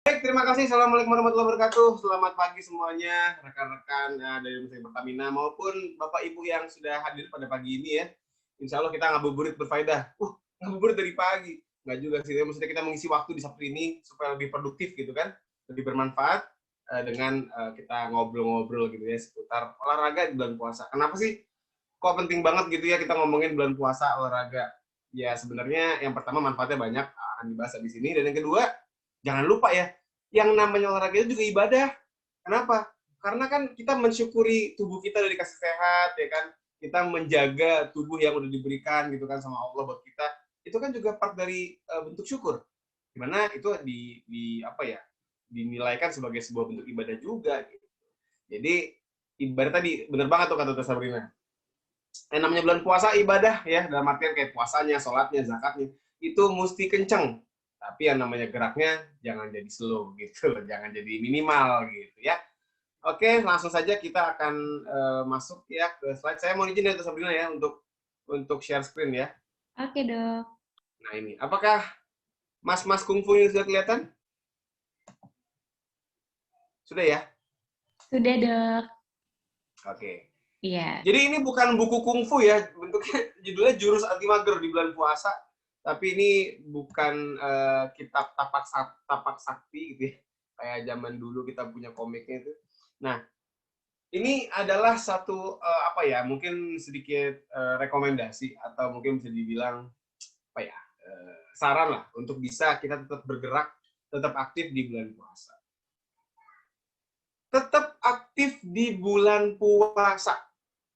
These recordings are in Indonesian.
Baik, terima kasih. Assalamualaikum warahmatullahi wabarakatuh. Selamat pagi semuanya, rekan-rekan dari Universitas Pertamina maupun Bapak Ibu yang sudah hadir pada pagi ini ya. Insya Allah kita ngabuburit berfaedah. Ngabuburit dari pagi. Nggak juga sih, maksudnya kita mengisi waktu di Sabtu ini supaya lebih produktif gitu kan, lebih bermanfaat dengan kita ngobrol-ngobrol gitu ya seputar olahraga di bulan puasa. Kenapa sih kok penting banget gitu ya kita ngomongin bulan puasa olahraga? Ya sebenarnya yang pertama manfaatnya banyak akan dibahas di sini, dan yang kedua jangan lupa ya, yang namanya olahraga itu juga ibadah. Kenapa? Karena kan kita mensyukuri tubuh kita dari kasih sehat, ya kan? Kita menjaga tubuh yang udah diberikan gitu kan sama Allah buat kita. Itu kan juga part dari bentuk syukur. Dimana itu di apa ya? Dinilaikan sebagai sebuah bentuk ibadah juga. Gitu. Jadi ibadah tadi bener banget tuh kata Sabrina. Yang namanya bulan puasa ibadah ya, dalam artian kayak puasanya, sholatnya, zakatnya itu mesti kenceng. Tapi yang namanya geraknya jangan jadi slow gitu, jangan jadi minimal gitu ya. Oke, langsung saja kita akan masuk ya ke slide. Saya mau izin ya Sabrina ya untuk share screen ya. Oke, Dok. Nah ini, apakah mas-mas kungfu ini sudah kelihatan? Sudah ya? Sudah, Dok. Oke. Iya. Jadi ini bukan buku kungfu ya, bentuknya judulnya Jurus Anti Mager di bulan puasa. Tapi ini bukan kitab tapak sakti gitu ya. Kayak zaman dulu kita punya komiknya itu. Nah, ini adalah satu apa ya, mungkin sedikit rekomendasi atau mungkin bisa dibilang apa ya, saran lah untuk bisa kita tetap bergerak, tetap aktif di bulan puasa. Tetap aktif di bulan puasa.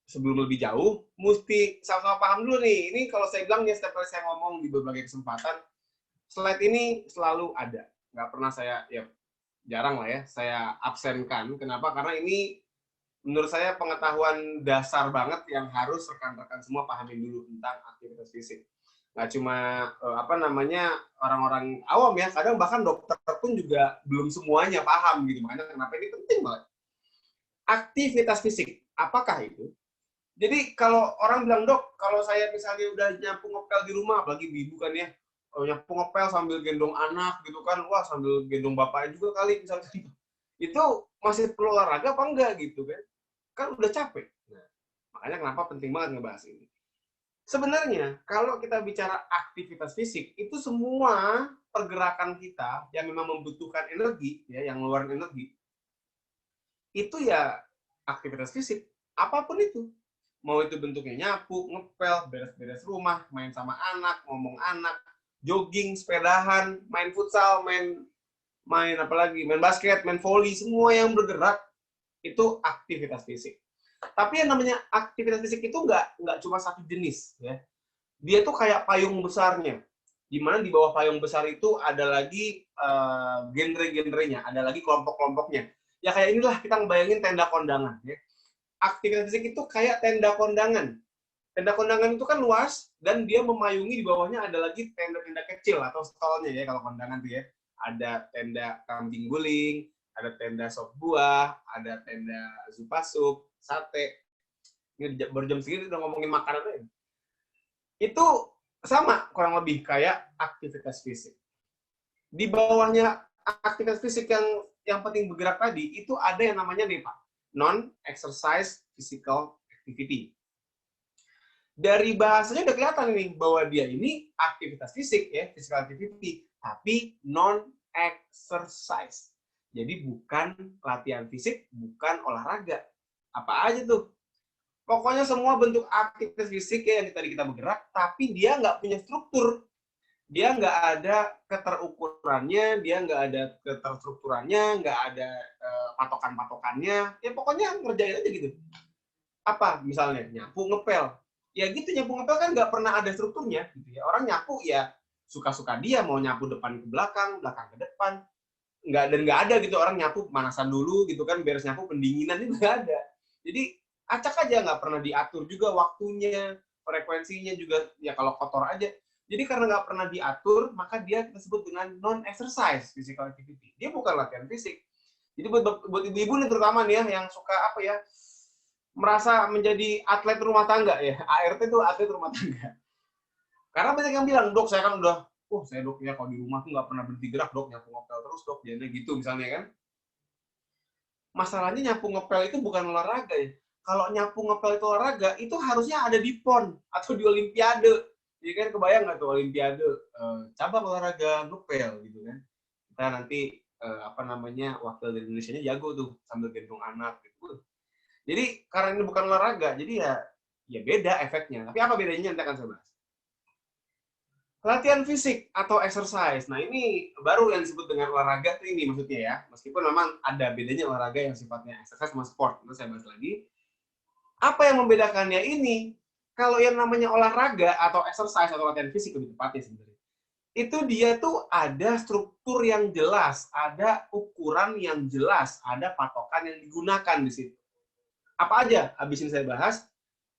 Sebelum lebih jauh, mesti sama-sama paham dulu nih. Ini kalau saya bilang ya, setiap kali saya ngomong di berbagai kesempatan, slide ini selalu ada. Nggak pernah saya, ya jarang lah ya, saya absenkan. Kenapa? Karena ini menurut saya pengetahuan dasar banget yang harus rekan-rekan semua pahamin dulu tentang aktivitas fisik. Nggak cuma apa namanya orang-orang awam ya, kadang bahkan dokter pun juga belum semuanya paham gitu. Makanya kenapa ini penting banget. Aktivitas fisik, apakah itu? Jadi kalau orang bilang, dok, kalau saya misalnya udah nyapu ngepel di rumah, apalagi ibu kan ya, nyapu ngepel sambil gendong anak gitu kan, wah sambil gendong bapaknya juga kali misalnya gitu. Itu masih perlu olahraga apa enggak gitu kan? Kan udah capek. Nah, makanya kenapa penting banget ngebahas ini. Sebenarnya kalau kita bicara aktivitas fisik, itu semua pergerakan kita yang memang membutuhkan energi, ya, yang ngeluarin energi, itu ya aktivitas fisik, apapun itu. Mau itu bentuknya nyapu, ngepel, beres-beres rumah, main sama anak, ngomong anak, jogging, sepedahan, main futsal, main apa lagi, main basket, main volley, semua yang bergerak itu aktivitas fisik. Tapi yang namanya aktivitas fisik itu nggak cuma satu jenis ya. Dia tuh kayak payung besarnya. Di mana di bawah payung besar itu ada lagi genre-genrenya, ada lagi kelompok-kelompoknya. Ya kayak inilah kita ngebayangin tenda kondangan ya. Aktivitas fisik itu kayak tenda kondangan. Tenda kondangan itu kan luas dan dia memayungi di bawahnya ada lagi tenda-tenda kecil atau stolnya ya kalau kondangan tuh ya. Ada tenda kambing guling, ada tenda sop buah, ada tenda zupa sup, sate. Ini baru jam segini udah ngomongin makanan aja. Itu sama kurang lebih kayak aktivitas fisik. Di bawahnya aktivitas fisik yang penting bergerak tadi itu ada yang namanya nih Pak, non exercise physical activity. Dari bahasanya udah kelihatan nih bahwa dia ini aktivitas fisik ya, physical activity, tapi non exercise. Jadi bukan latihan fisik, bukan olahraga. Apa aja tuh? Pokoknya semua bentuk aktivitas fisik ya yang tadi kita bergerak, tapi dia nggak punya struktur. Dia nggak ada keterukurannya, dia nggak ada keterstrukturannya, nggak ada patokan-patokannya. Ya pokoknya ngerjain aja gitu. Apa misalnya nyapu ngepel, ya gitu, nyapu ngepel kan nggak pernah ada strukturnya gitu ya. Orang nyapu ya suka-suka dia, mau nyapu depan ke belakang, belakang ke depan, nggak ada gitu orang nyapu pemanasan dulu gitu kan, beres nyapu pendinginan itu nggak ada. Jadi acak aja, nggak pernah diatur juga waktunya, frekuensinya juga ya kalau kotor aja. Jadi karena nggak pernah diatur, maka dia kita sebut dengan non exercise physical activity. Dia bukan latihan fisik. Jadi buat ibu-ibu nih terutama nih ya yang suka apa ya, merasa menjadi atlet rumah tangga ya. ART itu atlet rumah tangga. Karena banyak yang bilang, dok saya kan udah Oh, saya dok ya kalau di rumah tuh nggak pernah berhenti gerak dok, nyapu ngepel terus dok, jadi gitu misalnya kan. Masalahnya nyapu ngepel itu bukan olahraga ya. Kalau nyapu ngepel itu olahraga, itu harusnya ada di PON atau di Olimpiade. Jadi kan kebayang nggak tuh Olimpiade cabang olahraga ngepel gitu kan. Kita nanti wakil dari Indonesia-nya jago tuh sambil gendong anak gitu. Jadi karena ini bukan olahraga, jadi ya beda efeknya. Tapi apa bedanya nanti akan saya bahas. Latihan fisik atau exercise. Nah, ini baru yang disebut dengan olahraga tuh ini maksudnya ya. Meskipun memang ada bedanya olahraga yang sifatnya exercise sama sport. Itu saya bahas lagi. Apa yang membedakannya ini? Kalau yang namanya olahraga atau exercise atau latihan fisik lebih tepatnya sebenarnya. Itu dia tuh ada struktur yang jelas, ada ukuran yang jelas, ada patokan yang digunakan di situ. Apa aja? Habis ini saya bahas.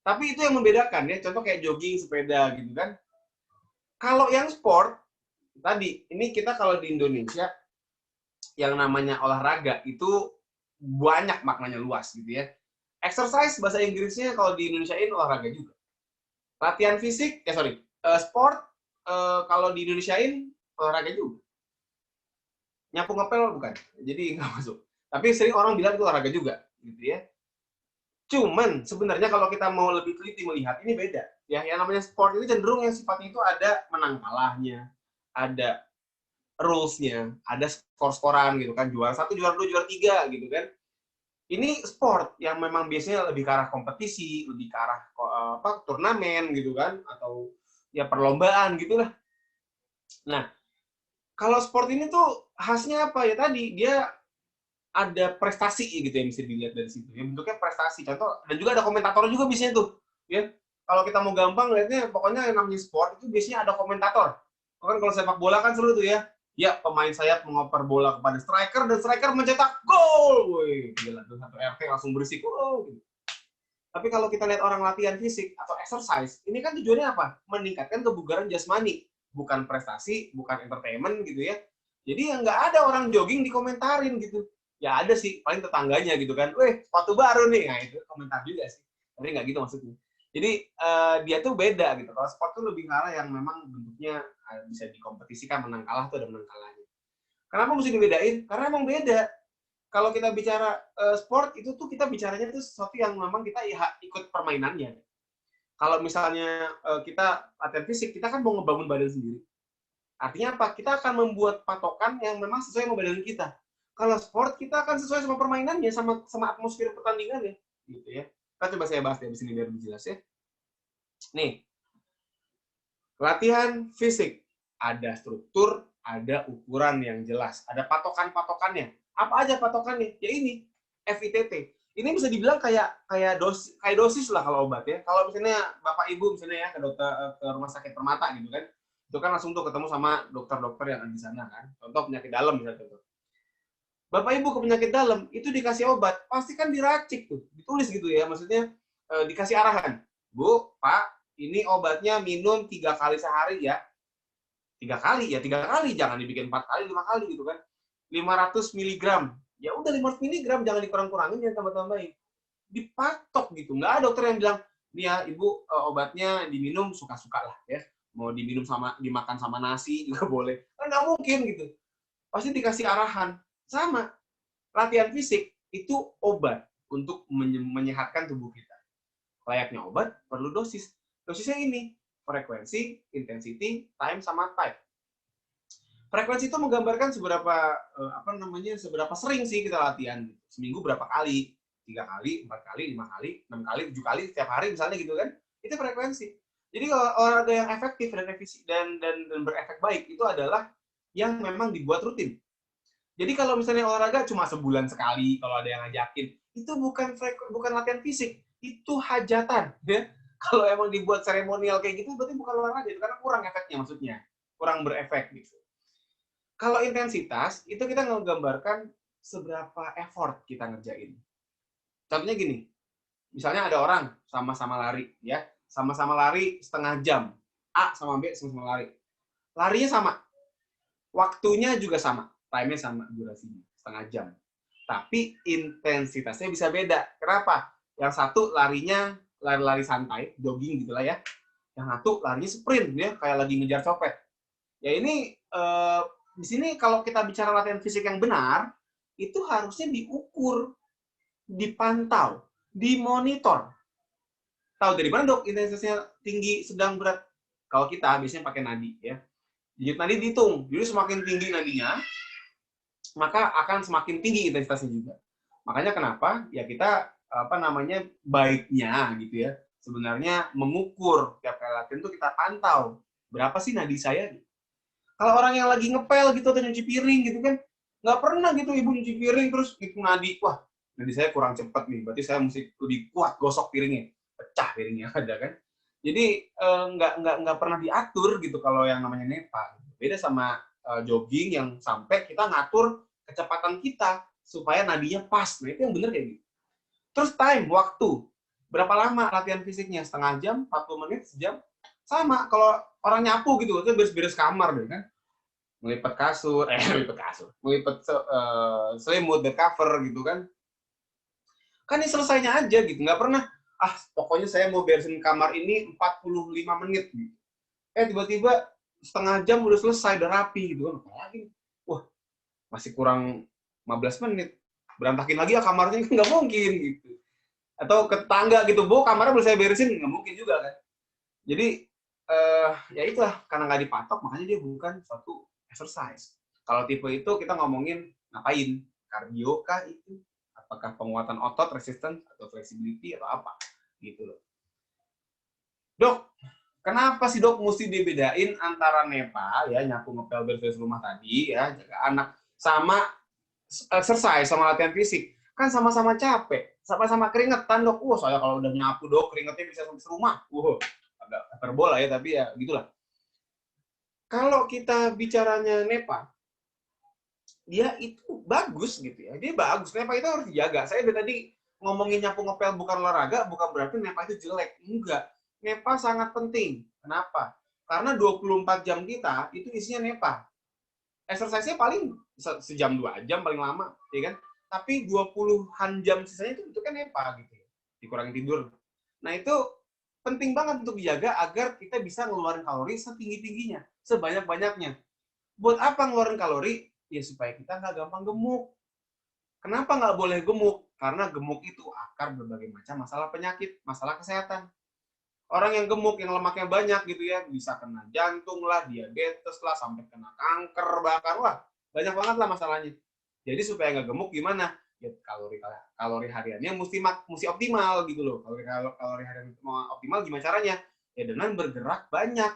Tapi itu yang membedakan ya. Contoh kayak jogging, sepeda gitu kan. Kalau yang sport, tadi, ini kita kalau di Indonesia, yang namanya olahraga itu banyak maknanya luas gitu ya. Exercise, bahasa Inggrisnya kalau di Indonesiain olahraga juga. Latihan fisik, sport, kalau di Indonesiain olahraga juga. Nyapu ngepel bukan, jadi nggak masuk. Tapi sering orang bilang itu olahraga juga, gitu ya. Cuman sebenarnya kalau kita mau lebih teliti melihat, ini beda. Ya, yang namanya sport ini cenderung yang sifatnya itu ada menang kalahnya, ada rules-nya, ada skor-skoran gitu kan, juara 1, juara 2, juara 3 gitu kan. Ini sport yang memang biasanya lebih ke arah kompetisi, lebih ke arah turnamen gitu kan, atau ya perlombaan gitulah. Nah, kalau sport ini tuh khasnya apa ya tadi, dia ada prestasi gitu yang bisa dilihat dari situ. Ya, bentuknya prestasi. Contoh, dan juga ada komentator juga biasanya tuh. Ya, kalau kita mau gampang lihatnya, pokoknya yang namanya sport itu biasanya ada komentator. Kan kalau sepak bola kan seru tuh ya. Ya, pemain sayap mengoper bola kepada striker dan striker mencetak gol. Woi, gila tuh satu RT langsung berisik. Oh, gitu. Tapi kalau kita lihat orang latihan fisik atau exercise, ini kan tujuannya apa? Meningkatkan kebugaran jasmani, bukan prestasi, bukan entertainment gitu ya. Jadi ya nggak ada orang jogging dikomentarin gitu. Ya ada sih, paling tetangganya gitu kan. Weh, sepatu baru nih. Nah, itu komentar juga sih. Tapi nggak gitu maksudnya. Jadi dia tuh beda gitu. Kalau sport tuh lebih kalah yang memang bentuknya bisa dikompetisikan, menang kalah tuh ada menang kalahnya. Kenapa mesti dibedain? Karena emang beda. Kalau kita bicara sport, itu tuh kita bicaranya tuh sesuatu yang memang kita ikut permainannya. Kalau misalnya kita latihan fisik, kita kan mau ngebangun badan sendiri. Artinya apa? Kita akan membuat patokan yang memang sesuai sama badan kita. Kalau sport, kita akan sesuai sama permainannya, sama atmosfer pertandingannya. Gitu ya. Kita coba saya bahas di sini biar lebih jelas ya. Nih, latihan fisik. Ada struktur, ada ukuran yang jelas. Ada patokan-patokannya. Apa aja patokannya? Ya ini, FITT. Ini bisa dibilang kayak dosis lah kalau obat ya. Kalau misalnya Bapak Ibu misalnya ya ke rumah sakit Permata gitu kan. Itu kan langsung tuh ketemu sama dokter-dokter yang ada di sana kan. Contoh penyakit dalam misalnya contoh. Bapak Ibu ke penyakit dalam, itu dikasih obat, pasti kan diracik tuh, ditulis gitu ya, maksudnya dikasih arahan. Bu, Pak, ini obatnya minum 3 kali sehari ya. 3 kali, ya 3 kali, jangan dibikin 4 kali, 5 kali gitu kan. 500 miligram, ya udah 500 miligram, jangan dikurang-kurangin, jangan tambah-tambahin. Dipatok gitu, nggak ada dokter yang bilang, nih ya Ibu, obatnya diminum suka-suka lah ya. Mau diminum dimakan sama nasi juga boleh. Kan nggak mungkin gitu. Pasti dikasih arahan. Sama, latihan fisik itu obat untuk menyehatkan tubuh kita. Layaknya obat, perlu dosis. Dosisnya ini, frekuensi, intensity, time, sama type. Frekuensi itu menggambarkan seberapa sering sih kita latihan. Seminggu berapa kali? 3 kali, 4 kali, 5 kali, 6 kali, 7 kali setiap hari misalnya gitu kan. Itu frekuensi. Jadi kalau olahraga yang efektif dan berefek baik itu adalah yang memang dibuat rutin. Jadi kalau misalnya olahraga cuma sebulan sekali, kalau ada yang ngajakin, itu bukan latihan fisik, itu hajatan. Ya. Kalau emang dibuat seremonial kayak gitu, berarti bukan olahraga, itu karena kurang efeknya maksudnya, kurang berefek gitu. Kalau intensitas, itu kita menggambarkan seberapa effort kita ngerjain. Contohnya gini, misalnya ada orang sama-sama lari, ya, sama-sama lari setengah jam, A sama B sama-sama lari, larinya sama, waktunya juga sama. Time-nya sama, durasinya, setengah jam. Tapi intensitasnya bisa beda. Kenapa? Yang satu larinya lari-lari santai, jogging gitulah ya. Yang satu larinya sprint, ya, kayak lagi ngejar copet. Ya ini di sini kalau kita bicara latihan fisik yang benar, itu harusnya diukur, dipantau, dimonitor. Tahu dari mana dok intensitasnya tinggi, sedang, berat? Kalau kita biasanya pakai nadi ya. Digit nadi dihitung. Jadi semakin tinggi nadinya, maka akan semakin tinggi intensitasnya juga. Makanya kenapa ya kita baiknya gitu ya. Sebenarnya mengukur tiap kali latihan itu kita pantau berapa sih nadi saya. Kalau orang yang lagi ngepel gitu atau nyuci piring gitu kan, nggak pernah gitu ibu nyuci piring terus hitung nadi. Wah, nadi saya kurang cepat nih, berarti saya mesti lebih kuat gosok piringnya, pecah piringnya ada kan. Jadi nggak pernah diatur gitu kalau yang namanya nepa. Beda sama jogging yang sampai kita ngatur kecepatan kita supaya nadinya pas. Nah itu yang bener kayak gitu. Terus time, waktu. Berapa lama latihan fisiknya? Setengah jam, 40 menit, sejam? Sama, kalau orang nyapu gitu, itu beres-beres kamar deh kan. Melipat kasur, melipat selimut, bed cover gitu kan. Kan ini selesainya aja gitu, nggak pernah, pokoknya saya mau beresin kamar ini 45 menit gitu. Tiba-tiba setengah jam udah selesai, udah rapi gitu kan. Apalagi, wah, masih kurang 15 menit. Berantakin lagi ya kamarnya, nggak mungkin gitu. Atau ke tetangga gitu, bu kamarnya boleh saya beresin, nggak mungkin juga kan. Jadi ya itulah, karena nggak dipatok makanya dia bukan suatu exercise. Kalau tipe itu kita ngomongin ngapain, kardio kah itu, apakah penguatan otot, resistance atau flexibility atau apa gitu loh. Dok, kenapa sih dok mesti dibedain antara nepa ya, nyapu ngepel beres rumah tadi ya, jaga anak, sama exercise, sama latihan fisik? Kan sama-sama capek, sama-sama keringetan dok. Saya kalau udah nyapu dok keringetnya bisa sampai serumah. Agak terbola ya, tapi ya gitulah. Kalau kita bicaranya nepa, dia itu bagus gitu ya. Dia bagus. Nepa itu harus dijaga. Saya tadi ngomongin nyapu ngepel bukan olahraga, bukan berarti nepa itu jelek. Enggak. Nepa sangat penting. Kenapa? Karena 24 jam kita itu isinya nepa. Exercise-nya paling sejam 2 jam paling lama, ya kan? Tapi 20-an jam sisanya itu kan nepa gitu. Dikurangin tidur. Nah, itu penting banget untuk dijaga agar kita bisa ngeluarin kalori setinggi-tingginya, sebanyak-banyaknya. Buat apa ngeluarin kalori? Ya supaya kita nggak gampang gemuk. Kenapa nggak boleh gemuk? Karena gemuk itu akar berbagai macam masalah penyakit, masalah kesehatan. Orang yang gemuk, yang lemaknya banyak gitu ya, bisa kena jantung lah, diabetes lah, sampai kena kanker bahkan. Wah, banyak banget lah masalahnya. Jadi supaya nggak gemuk gimana? Ya kalori hariannya mesti optimal gitu loh. Kalori harian optimal gimana caranya? Ya dengan bergerak banyak.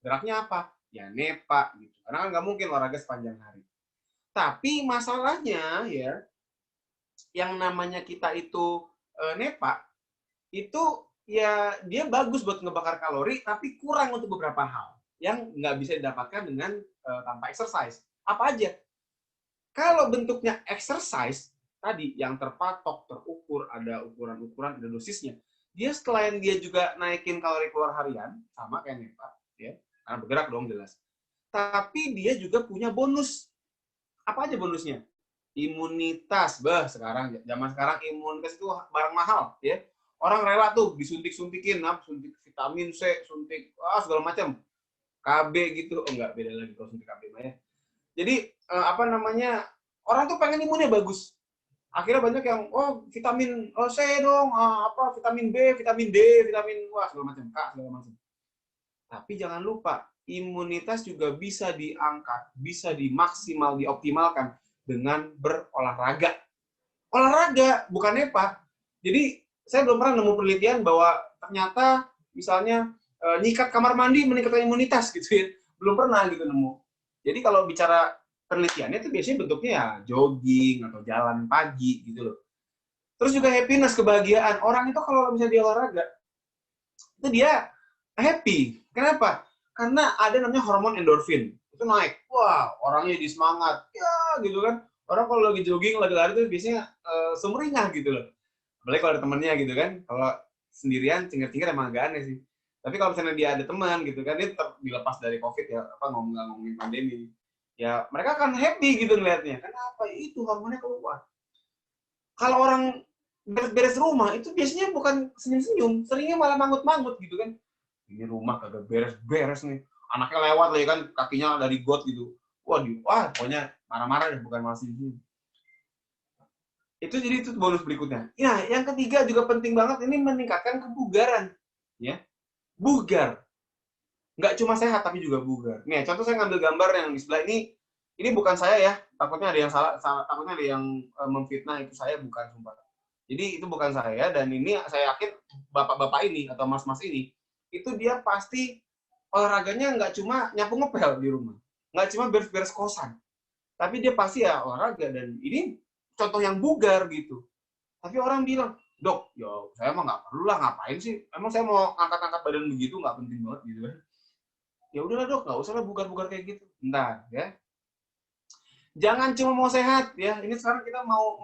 Geraknya apa? Ya nepa gitu. Karena kan nggak mungkin olahraga sepanjang hari. Tapi masalahnya ya, yang namanya kita itu nepa, itu ya dia bagus buat ngebakar kalori, tapi kurang untuk beberapa hal yang nggak bisa didapatkan dengan tanpa exercise. Apa aja? Kalau bentuknya exercise, tadi yang terpatok, terukur, ada ukuran-ukuran, ada dosisnya. Dia selain dia juga naikin kalori keluar harian, sama kayak nepa, ya, karena bergerak dong jelas. Tapi dia juga punya bonus. Apa aja bonusnya? Imunitas. Zaman sekarang imunitas itu barang mahal, ya. Orang rela tuh disuntik-suntikin, suntik vitamin C, suntik segala macam. KB gitu. Enggak, beda lagi kalau suntik KB ya. Jadi orang tuh pengen imunnya bagus. Akhirnya banyak yang vitamin C dong, vitamin B, vitamin D, vitamin segala macam, K segala macam. Tapi jangan lupa, imunitas juga bisa diangkat, bisa dimaksimal, dioptimalkan dengan berolahraga. Olahraga, bukan nepa. Jadi saya belum pernah nemu penelitian bahwa ternyata misalnya nyikat kamar mandi meningkatkan imunitas gitu ya. Belum pernah gitu nemu. Jadi kalau bicara penelitiannya itu biasanya bentuknya ya jogging atau jalan pagi gitu loh. Terus juga happiness, kebahagiaan. Orang itu kalau misalnya dia olahraga, itu dia happy. Kenapa? Karena ada namanya hormon endorfin. Itu naik. Wah, orangnya jadi semangat. Ya, gitu kan. Orang kalau lagi jogging, lagi lari itu biasanya sumringah gitu loh. Apalagi kalau ada temennya gitu kan. Kalau sendirian, cengir-cengir emang agak aneh sih. Tapi kalau misalnya dia ada teman gitu kan, dia tetap dilepas dari COVID ya, ngomongin pandemi. Ya, mereka akan happy gitu ngeliatnya. Kenapa? Itu hormonnya keluar. Kalau orang beres-beres rumah, itu biasanya bukan senyum-senyum, seringnya malah mangut-mangut gitu kan. Ini rumah kagak beres-beres nih. anaknya lewat lah ya kan, kakinya dari got gitu. Wah, pokoknya marah-marah deh, bukan malah sini. Itu jadi itu bonus berikutnya. Ya, yang ketiga juga penting banget, ini meningkatkan kebugaran. Ya, bugar. Nggak cuma sehat, tapi juga bugar. Nih, contoh saya ngambil gambar yang di sebelah ini bukan saya ya, takutnya ada yang salah takutnya ada yang memfitnah, itu saya bukan, sumpah. Jadi itu bukan saya, dan ini saya yakin bapak-bapak ini atau mas-mas ini, itu dia pasti olahraganya nggak cuma nyapu ngepel di rumah, nggak cuma beres-beres kosan, tapi dia pasti ya olahraga, dan ini contoh yang bugar gitu. Tapi orang bilang, dok, ya saya mah nggak perlu lah, ngapain sih? Emang saya mau angkat-angkat badan begitu, nggak penting banget gitu kan. Ya udahlah dok, nggak usah lah bugar-bugar kayak gitu. Bentar ya. Jangan cuma mau sehat ya. Ini sekarang kita mau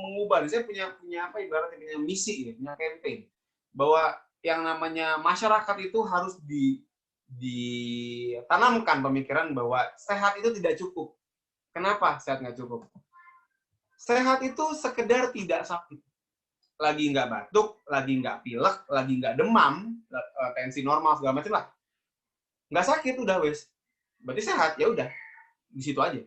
mengubah. Saya punya apa, ibaratnya punya misi ya, punya campaign bahwa yang namanya masyarakat itu harus ditanamkan pemikiran bahwa sehat itu tidak cukup. Kenapa sehat nggak cukup? Sehat itu sekedar tidak sakit. Lagi nggak batuk, lagi nggak pilek, lagi nggak demam, tensi normal segala macam lah. Nggak sakit udah wes. Berarti sehat, ya udah. Di situ aja.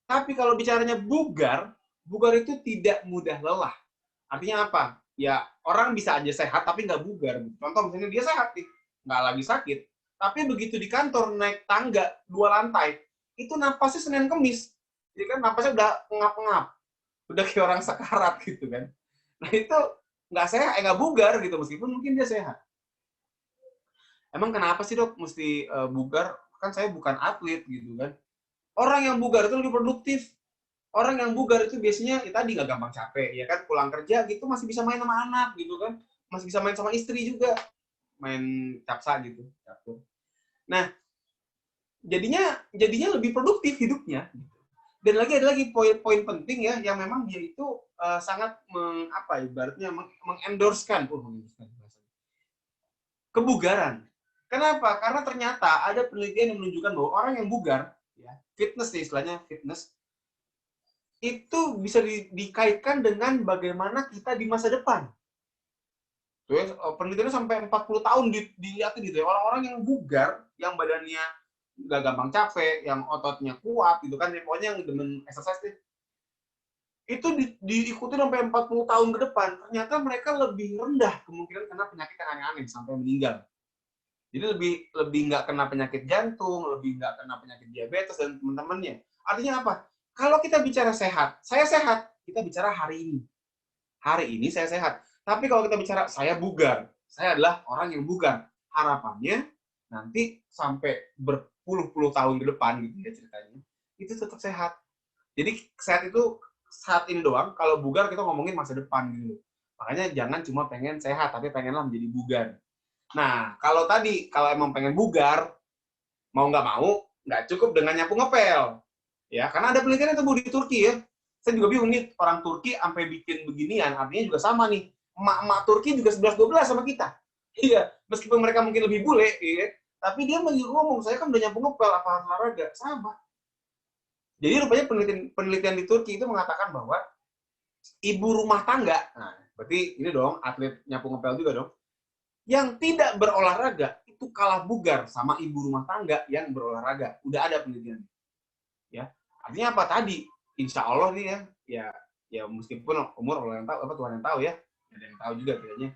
Tapi kalau bicaranya bugar, bugar itu tidak mudah lelah. Artinya apa? Ya orang bisa aja sehat tapi nggak bugar. Contoh misalnya dia sehat nih, nggak lagi sakit. Tapi begitu di kantor naik tangga 2 lantai, itu napasnya Senin Kemis. Jadi kan napasnya udah ngap-ngap. Udah kayak orang sekarat gitu kan. Nah itu nggak sehat, nggak bugar gitu, meskipun mungkin dia sehat. Emang kenapa sih dok mesti bugar? Kan saya bukan atlet gitu kan. Orang yang bugar itu lebih produktif. Orang yang bugar itu biasanya ya tadi nggak gampang capek, ya kan, pulang kerja gitu masih bisa main sama anak gitu kan, masih bisa main sama istri juga, main capsa gitu, catur. Nah, jadinya lebih produktif hidupnya. Dan ada lagi poin-poin penting ya, yang memang dia itu sangat ibaratnya mengendorsekan kebugaran. Kenapa? Karena ternyata ada penelitian yang menunjukkan bahwa orang yang bugar, ya, fitness nih istilahnya, fitness itu bisa dikaitkan dengan bagaimana kita di masa depan. Terus penelitiannya sampai 40 tahun dilihatin gitu ya. Orang-orang yang bugar, yang badannya nggak gampang capek, yang ototnya kuat gitu kan, pokoknya yang demen exercise itu diikuti sampai 40 tahun ke depan. Ternyata mereka lebih rendah kemungkinan kena penyakit yang aneh-aneh sampai meninggal. Jadi lebih nggak kena penyakit jantung, lebih nggak kena penyakit diabetes dan teman-temannya. Artinya apa? Kalau kita bicara sehat, saya sehat, kita bicara hari ini. Hari ini saya sehat. Tapi kalau kita bicara saya bugar, saya adalah orang yang bugar. Harapannya nanti sampai berpuluh-puluh tahun ke depan gitu ya ceritanya, itu tetap sehat. Jadi sehat itu saat ini doang, kalau bugar kita ngomongin masa depan gitu. Makanya jangan cuma pengen sehat, tapi pengenlah menjadi bugar. Nah, kalau emang pengen bugar, mau nggak cukup dengan nyapu ngepel. Ya, karena ada penelitian itu di Turki ya. Saya juga bingung nih, orang Turki sampai bikin beginian, artinya juga sama nih. Emak-emak Turki juga 11-12 sama kita. Iya, meskipun mereka mungkin lebih bule, ya, tapi dia ngomong, saya kan udah nyapu ngepel, apa olahraga? Sama. Jadi rupanya penelitian di Turki itu mengatakan bahwa ibu rumah tangga, nah, berarti ini dong, atlet nyapu ngepel juga dong, yang tidak berolahraga itu kalah bugar sama ibu rumah tangga yang berolahraga. Udah ada penelitian. Ya, artinya apa tadi? Insya Allah nih ya meskipun umur Allah yang tahu, Tuhan yang tahu ya, ada yang tahu juga kayaknya.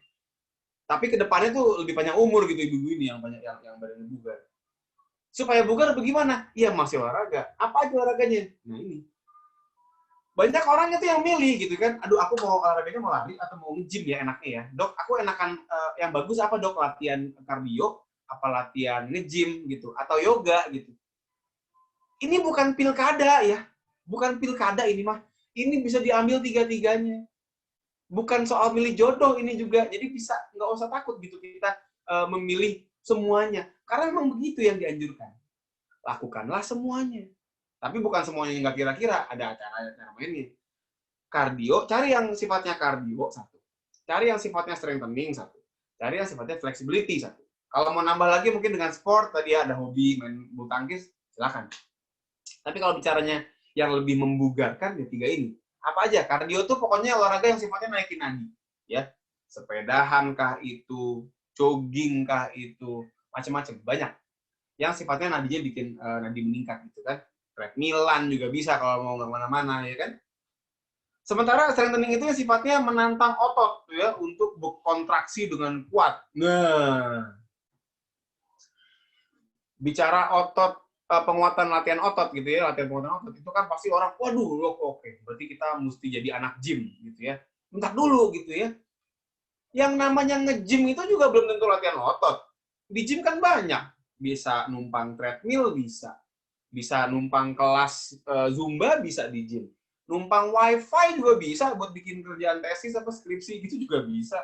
Tapi kedepannya tuh lebih banyak umur gitu ibu-ibu ini yang banyak yang badannya bugar. Supaya bugar bagaimana? Iya masih olahraga. Apa aja olahraganya? Nah ini. Banyak orangnya tuh yang milih gitu kan. Aduh aku mau olahraganya mau lari atau mau nge-gym ya enaknya ya. Dok, aku enakan yang bagus apa dok? Latihan kardio, apa latihan nge-gym gitu, atau yoga gitu. Ini bukan pilkada ya. Bukan pilkada ini mah. Ini bisa diambil tiga-tiganya. Bukan soal milih jodoh ini juga. Jadi bisa nggak usah takut gitu kita memilih semuanya. Karena memang begitu yang dianjurkan. Lakukanlah semuanya. Tapi bukan semuanya yang nggak kira-kira. Ada acara-acara mainnya. Kardio, cari yang sifatnya kardio, satu. Cari yang sifatnya strengthening, satu. Cari yang sifatnya flexibility, satu. Kalau mau nambah lagi mungkin dengan sport, tadi ada hobi main bulu tangkis, silakan. Tapi kalau bicaranya yang lebih membugarkan, ya 3 ini. Apa aja? Kardio tuh pokoknya olahraga yang sifatnya naikin nadi. Ya. Sepedahan kah itu, jogging kah itu, macam-macam, banyak. yang sifatnya nadinya bikin nadi meningkat gitu kan. Treadmillan juga bisa kalau mau kemana-mana ya kan. Sementara strengthening itu yang sifatnya menantang otot ya untuk berkontraksi dengan kuat. Nah, bicara otot penguatan latihan otot gitu ya, latihan penguatan otot itu kan pasti orang, waduh, oke, berarti kita mesti jadi anak gym gitu ya. Bentar dulu gitu ya. Yang namanya nge-gym itu juga belum tentu latihan otot. Di gym kan banyak. Bisa numpang treadmill, bisa numpang kelas Zumba, bisa di gym. Numpang wifi juga bisa buat bikin kerjaan tesis atau skripsi gitu juga bisa.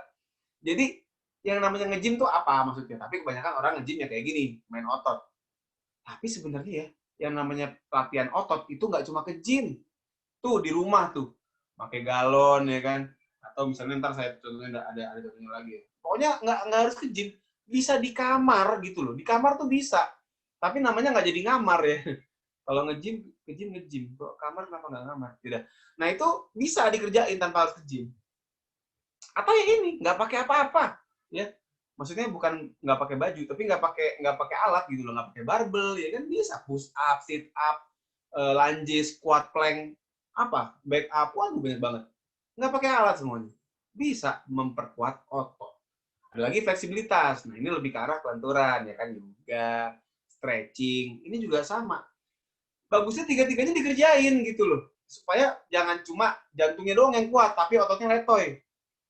Jadi yang namanya nge-gym tuh apa maksudnya? Tapi kebanyakan orang nge-gym ya kayak gini, main otot. Tapi sebenarnya ya, yang namanya latihan otot itu nggak cuma ke gym. Tuh di rumah tuh, pakai galon ya kan. Atau misalnya ntar saya contohnya ada contohnya lagi. Ya. Pokoknya nggak harus ke gym, bisa di kamar gitu loh. Di kamar tuh bisa. Tapi namanya nggak jadi ngamar ya. Kalau nge-gym, ke-gym nge-gym. Kok kamar kenapa nggak ngamar? Tidak. Nah itu bisa dikerjain tanpa harus ke gym. Atau ya ini, nggak pakai apa-apa. Ya, maksudnya bukan nggak pakai baju, tapi nggak pakai alat gitu loh, nggak pakai barbel, ya kan bisa push up, sit up, lunges, squat, plank, apa, back up, waduh banyak banget. Nggak pakai alat semuanya. Bisa memperkuat otot. Ada lagi fleksibilitas. Nah ini lebih ke arah kelenturan, ya kan, yoga, stretching, ini juga sama. Bagusnya tiga-tiganya dikerjain gitu loh. Supaya jangan cuma jantungnya doang yang kuat, tapi ototnya letoy.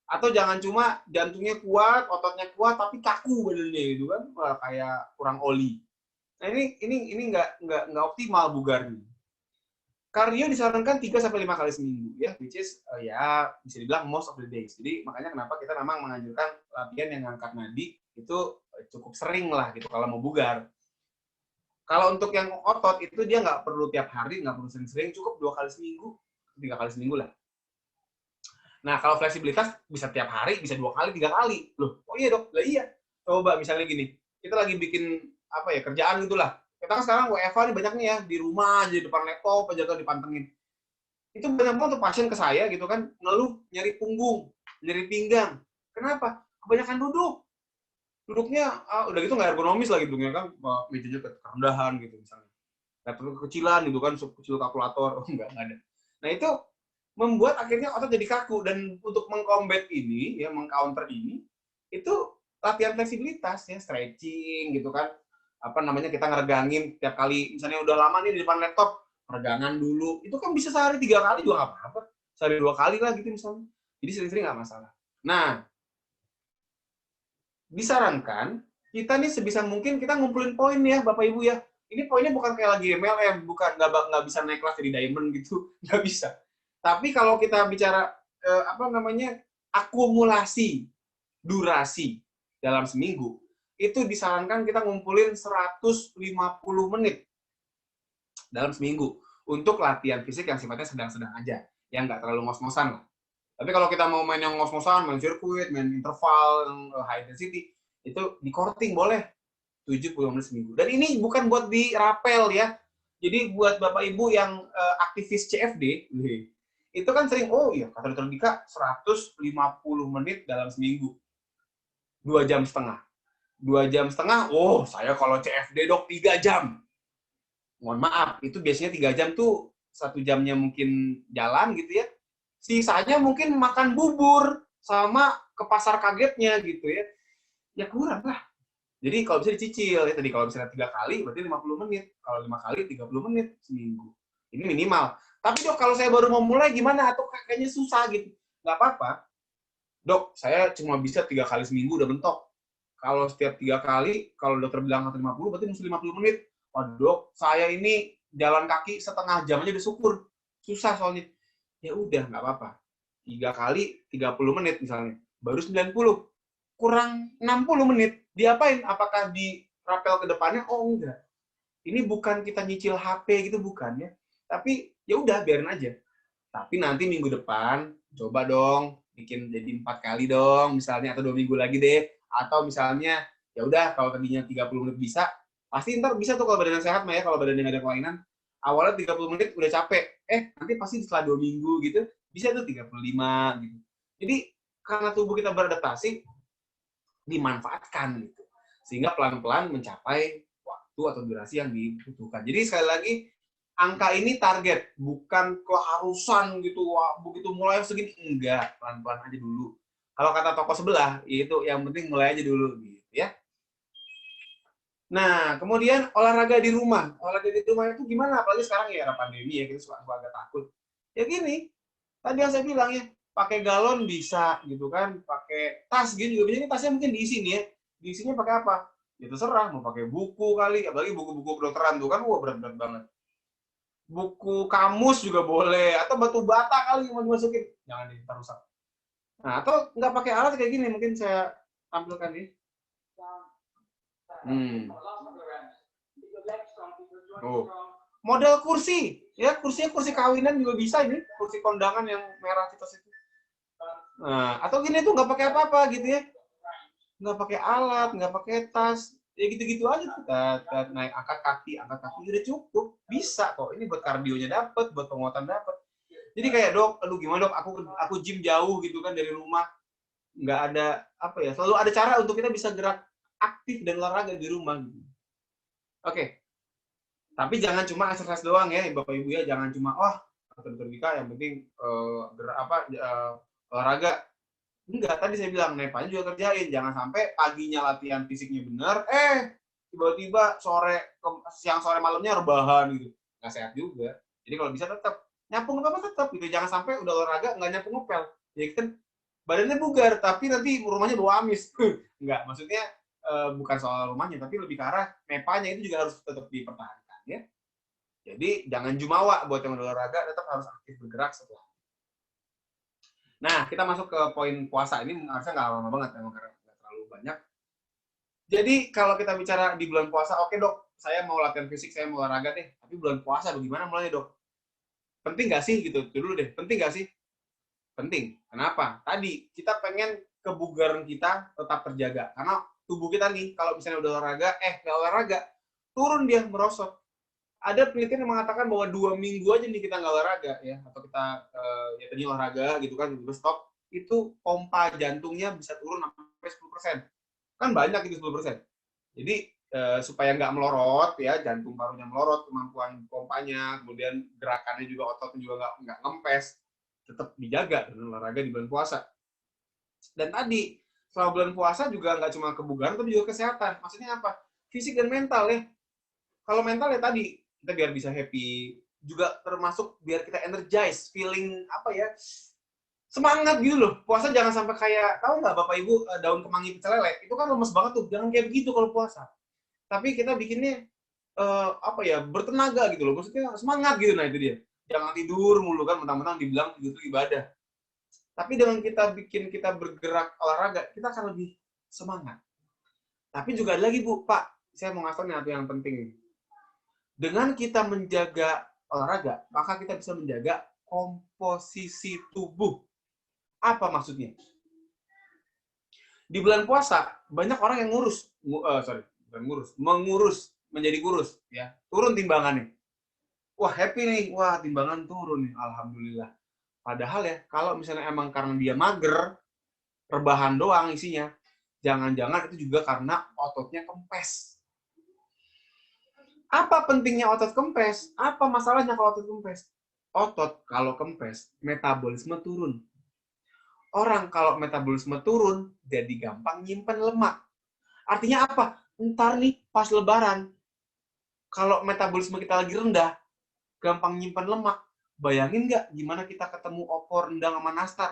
Atau jangan cuma jantungnya kuat, ototnya kuat, tapi kaku badannya gitu kan, wah, kayak kurang oli. Nah ini nggak optimal bugarnya. Kardio disarankan 3 sampai 5 kali seminggu ya, which is ya bisa dibilang most of the days. Jadi makanya kenapa kita memang menganjurkan latihan yang ngangkat nadi itu cukup sering lah gitu kalau mau bugar. Kalau untuk yang otot itu dia nggak perlu tiap hari, nggak perlu sering-sering, cukup 2 kali seminggu, 3 kali seminggu lah. Nah, kalau fleksibilitas bisa tiap hari, bisa 2 kali, 3 kali. Loh, oh iya dok, lah iya. Coba misalnya gini, kita lagi bikin apa ya, kerjaan gitulah. Kita kan sekarang WFH nih banyak nih ya, di rumah aja, di depan laptop aja kan dipantengin. Itu banyak banget tuh pasien ke saya gitu kan, ngeluh nyari punggung, nyari pinggang. Kenapa? Kebanyakan duduk. Duduknya udah gitu nggak ergonomis lagi duduknya kan, mejanya kerendahan gitu misalnya. Laptop kekecilan gitu kan, kecil kalkulator, oh enggak ada. Nah itu membuat akhirnya otot jadi kaku, dan untuk mengcombat ini ya, mengcounter ini itu latihan fleksibilitas ya, stretching gitu kan, apa namanya, kita ngeregangin tiap kali misalnya udah lama nih di depan laptop, peregangan dulu, itu kan bisa sehari 3 kali juga nggak apa-apa, sehari 2 kali lah gitu misalnya, jadi sering-sering nggak masalah. Nah disarankan kita nih sebisa mungkin kita ngumpulin poin ya Bapak Ibu ya. Ini poinnya bukan kayak lagi MLM, bukan nggak bisa naik kelas jadi diamond gitu, nggak bisa. Tapi kalau kita bicara apa namanya, akumulasi durasi dalam seminggu, itu disarankan kita ngumpulin 150 menit dalam seminggu untuk latihan fisik yang sifatnya sedang-sedang aja, yang nggak terlalu ngos-ngosan lah. Tapi kalau kita mau main yang ngos-ngosan, main sirkuit, main interval, high intensity, itu di korting boleh 70 menit seminggu. Dan ini bukan buat di rapel ya. Jadi buat Bapak Ibu yang aktivis CFD, itu kan sering, oh iya, kata Dr. Dika, 150 menit dalam seminggu. 2,5 jam. 2,5 jam, oh saya kalau CFD dok 3 jam. Mohon maaf, itu biasanya 3 jam tuh 1 jamnya mungkin jalan gitu ya. Sisanya mungkin makan bubur sama ke pasar kagetnya gitu ya. Ya kurang lah. Jadi kalau bisa dicicil ya, tadi kalau misalnya 3 kali berarti 50 menit. Kalau 5 kali 30 menit seminggu. Ini minimal. Tapi dok kalau saya baru mau mulai gimana? Atau kayaknya susah gitu. Nggak apa-apa. Dok, saya cuma bisa 3 kali seminggu udah mentok. Kalau setiap 3 kali, kalau dokter bilang 50, berarti mesti 50 menit. Waduh dok, saya ini jalan kaki setengah jam aja udah syukur. Susah soalnya. Ya udah, nggak apa-apa. 3 kali 30 menit misalnya. Baru 90. Kurang 60 menit. Diapain? Apakah di rapel ke depannya? Oh enggak. Ini bukan kita nyicil HP gitu, bukan ya. Tapi ya udah biarin aja. Tapi nanti minggu depan coba dong bikin jadi 4 kali dong misalnya, atau 2 minggu lagi deh. Atau misalnya ya udah kalau tadinya 30 menit bisa, pasti ntar bisa tuh kalau badannya sehat mah ya, kalau badannya nggak ada kelainan. Awalnya 30 menit udah capek. Nanti pasti setelah 2 minggu gitu bisa tuh 35 gitu. Jadi karena tubuh kita beradaptasi, dimanfaatkan gitu. Sehingga pelan-pelan mencapai waktu atau durasi yang dibutuhkan. Jadi sekali lagi, angka ini target, bukan keharusan gitu. Wah, begitu mulai segini, enggak, pelan-pelan aja dulu. Kalau kata toko sebelah, itu yang penting mulai aja dulu, gitu ya. Nah, kemudian olahraga di rumah. Olahraga di rumah itu gimana? Apalagi sekarang ya era pandemi ya, kita suka agak takut. Ya gini, tadi yang saya bilang ya, pakai galon bisa gitu kan, pakai tas gitu juga bisa. Ini tasnya mungkin diisi nih ya. Diisinya pakai apa? Ya terserah, mau pakai buku kali, apalagi buku-buku kedokteran tuh kan, wah berat-berat banget. Buku kamus juga boleh, atau batu bata kali mau dimasukin. Jangan deh, ntar rusak. Nah, atau nggak pakai alat kayak gini, mungkin saya tampilkan nih. Oh. Model kursi, ya kursinya kursi kawinan juga bisa ini, kursi kondangan yang merah kita situ. Nah, atau gini tuh nggak pakai apa-apa gitu ya, nggak pakai alat, nggak pakai tas, ya gitu-gitu aja tuh. Naik angkat kaki udah cukup, bisa kok. Ini buat kardionya dapet, buat penguatan dapet. Jadi kayak dok, aduh gimana dok, aku gym jauh gitu kan dari rumah, nggak ada apa ya, selalu ada cara untuk kita bisa gerak aktif dan olahraga di rumah gitu. Oke. Tapi jangan cuma exercise doang ya, Bapak Ibu ya, jangan cuma kata Dr. Dika yang penting olahraga. Enggak, tadi saya bilang nepanya juga kerjain, jangan sampai paginya latihan fisiknya benar, tiba-tiba siang sore malamnya rebahan gitu. Nggak sehat juga. Jadi kalau bisa tetap nyapu ngepel tetap gitu, jangan sampai udah olahraga nggak nyapu ngepel. Ya kan badannya bugar tapi nanti rumahnya bau amis. Enggak, maksudnya bukan soal rumahnya, tapi lebih ke arah nepanya itu juga harus tetap dipertahankan. Ya. Jadi jangan jumawa buat yang olahraga, tetap harus aktif bergerak setelah. Nah, kita masuk ke poin puasa. Ini harusnya nggak lama banget, emang karena nggak terlalu banyak. Jadi kalau kita bicara di bulan puasa, oke dok, saya mau latihan fisik, saya mau olahraga deh. Tapi bulan puasa bagaimana mulainya dok? Penting nggak sih gitu? Itu dulu deh. Penting nggak sih? Penting. Kenapa? Tadi kita pengen kebugaran kita tetap terjaga. Karena tubuh kita nih, kalau misalnya udah olahraga, nggak olahraga, turun dia merosot. Ada penelitian yang mengatakan bahwa 2 minggu aja nih kita nggak olahraga ya, atau kita ya tadi olahraga gitu kan, terus stop, itu pompa jantungnya bisa turun sampai 10%. Kan banyak itu 10%. Jadi supaya nggak melorot ya, jantung parunya melorot, kemampuan pompanya, kemudian gerakannya juga, ototnya juga nggak ngempes, tetap dijaga dengan olahraga di bulan puasa. Dan tadi selama bulan puasa juga nggak cuma kebugaran, tapi juga kesehatan. Maksudnya apa? Fisik dan mental ya. Kalau mental ya tadi, kita biar bisa happy, juga termasuk biar kita energize, feeling apa ya, semangat gitu loh. Puasa jangan sampai kayak, tahu nggak Bapak Ibu daun kemangi pecel lele, itu kan lemes banget tuh, jangan kayak begitu kalau puasa. Tapi kita bikinnya apa ya, bertenaga gitu loh, maksudnya semangat gitu, nah itu dia. Jangan tidur mulu kan, mentang-mentang dibilang itu ibadah. Tapi dengan kita bikin kita bergerak olahraga, kita akan lebih semangat. Tapi juga ada lagi Bu, Pak, saya mau ngasih tahu yang penting. Dengan kita menjaga olahraga, maka kita bisa menjaga komposisi tubuh. Apa maksudnya? Di bulan puasa, banyak orang yang mengurus, menjadi kurus. Ya, turun timbangannya. Wah, happy nih, wah timbangan turun nih, alhamdulillah. Padahal ya, kalau misalnya emang karena dia mager, rebahan doang isinya, jangan-jangan itu juga karena ototnya kempes. Apa pentingnya otot kempes? Apa masalahnya kalau otot kempes? Otot kalau kempes, metabolisme turun. Orang kalau metabolisme turun, jadi gampang nyimpen lemak. Artinya apa? Ntar nih pas lebaran, kalau metabolisme kita lagi rendah, gampang nyimpen lemak. Bayangin nggak gimana kita ketemu opor, rendang, sama nastar?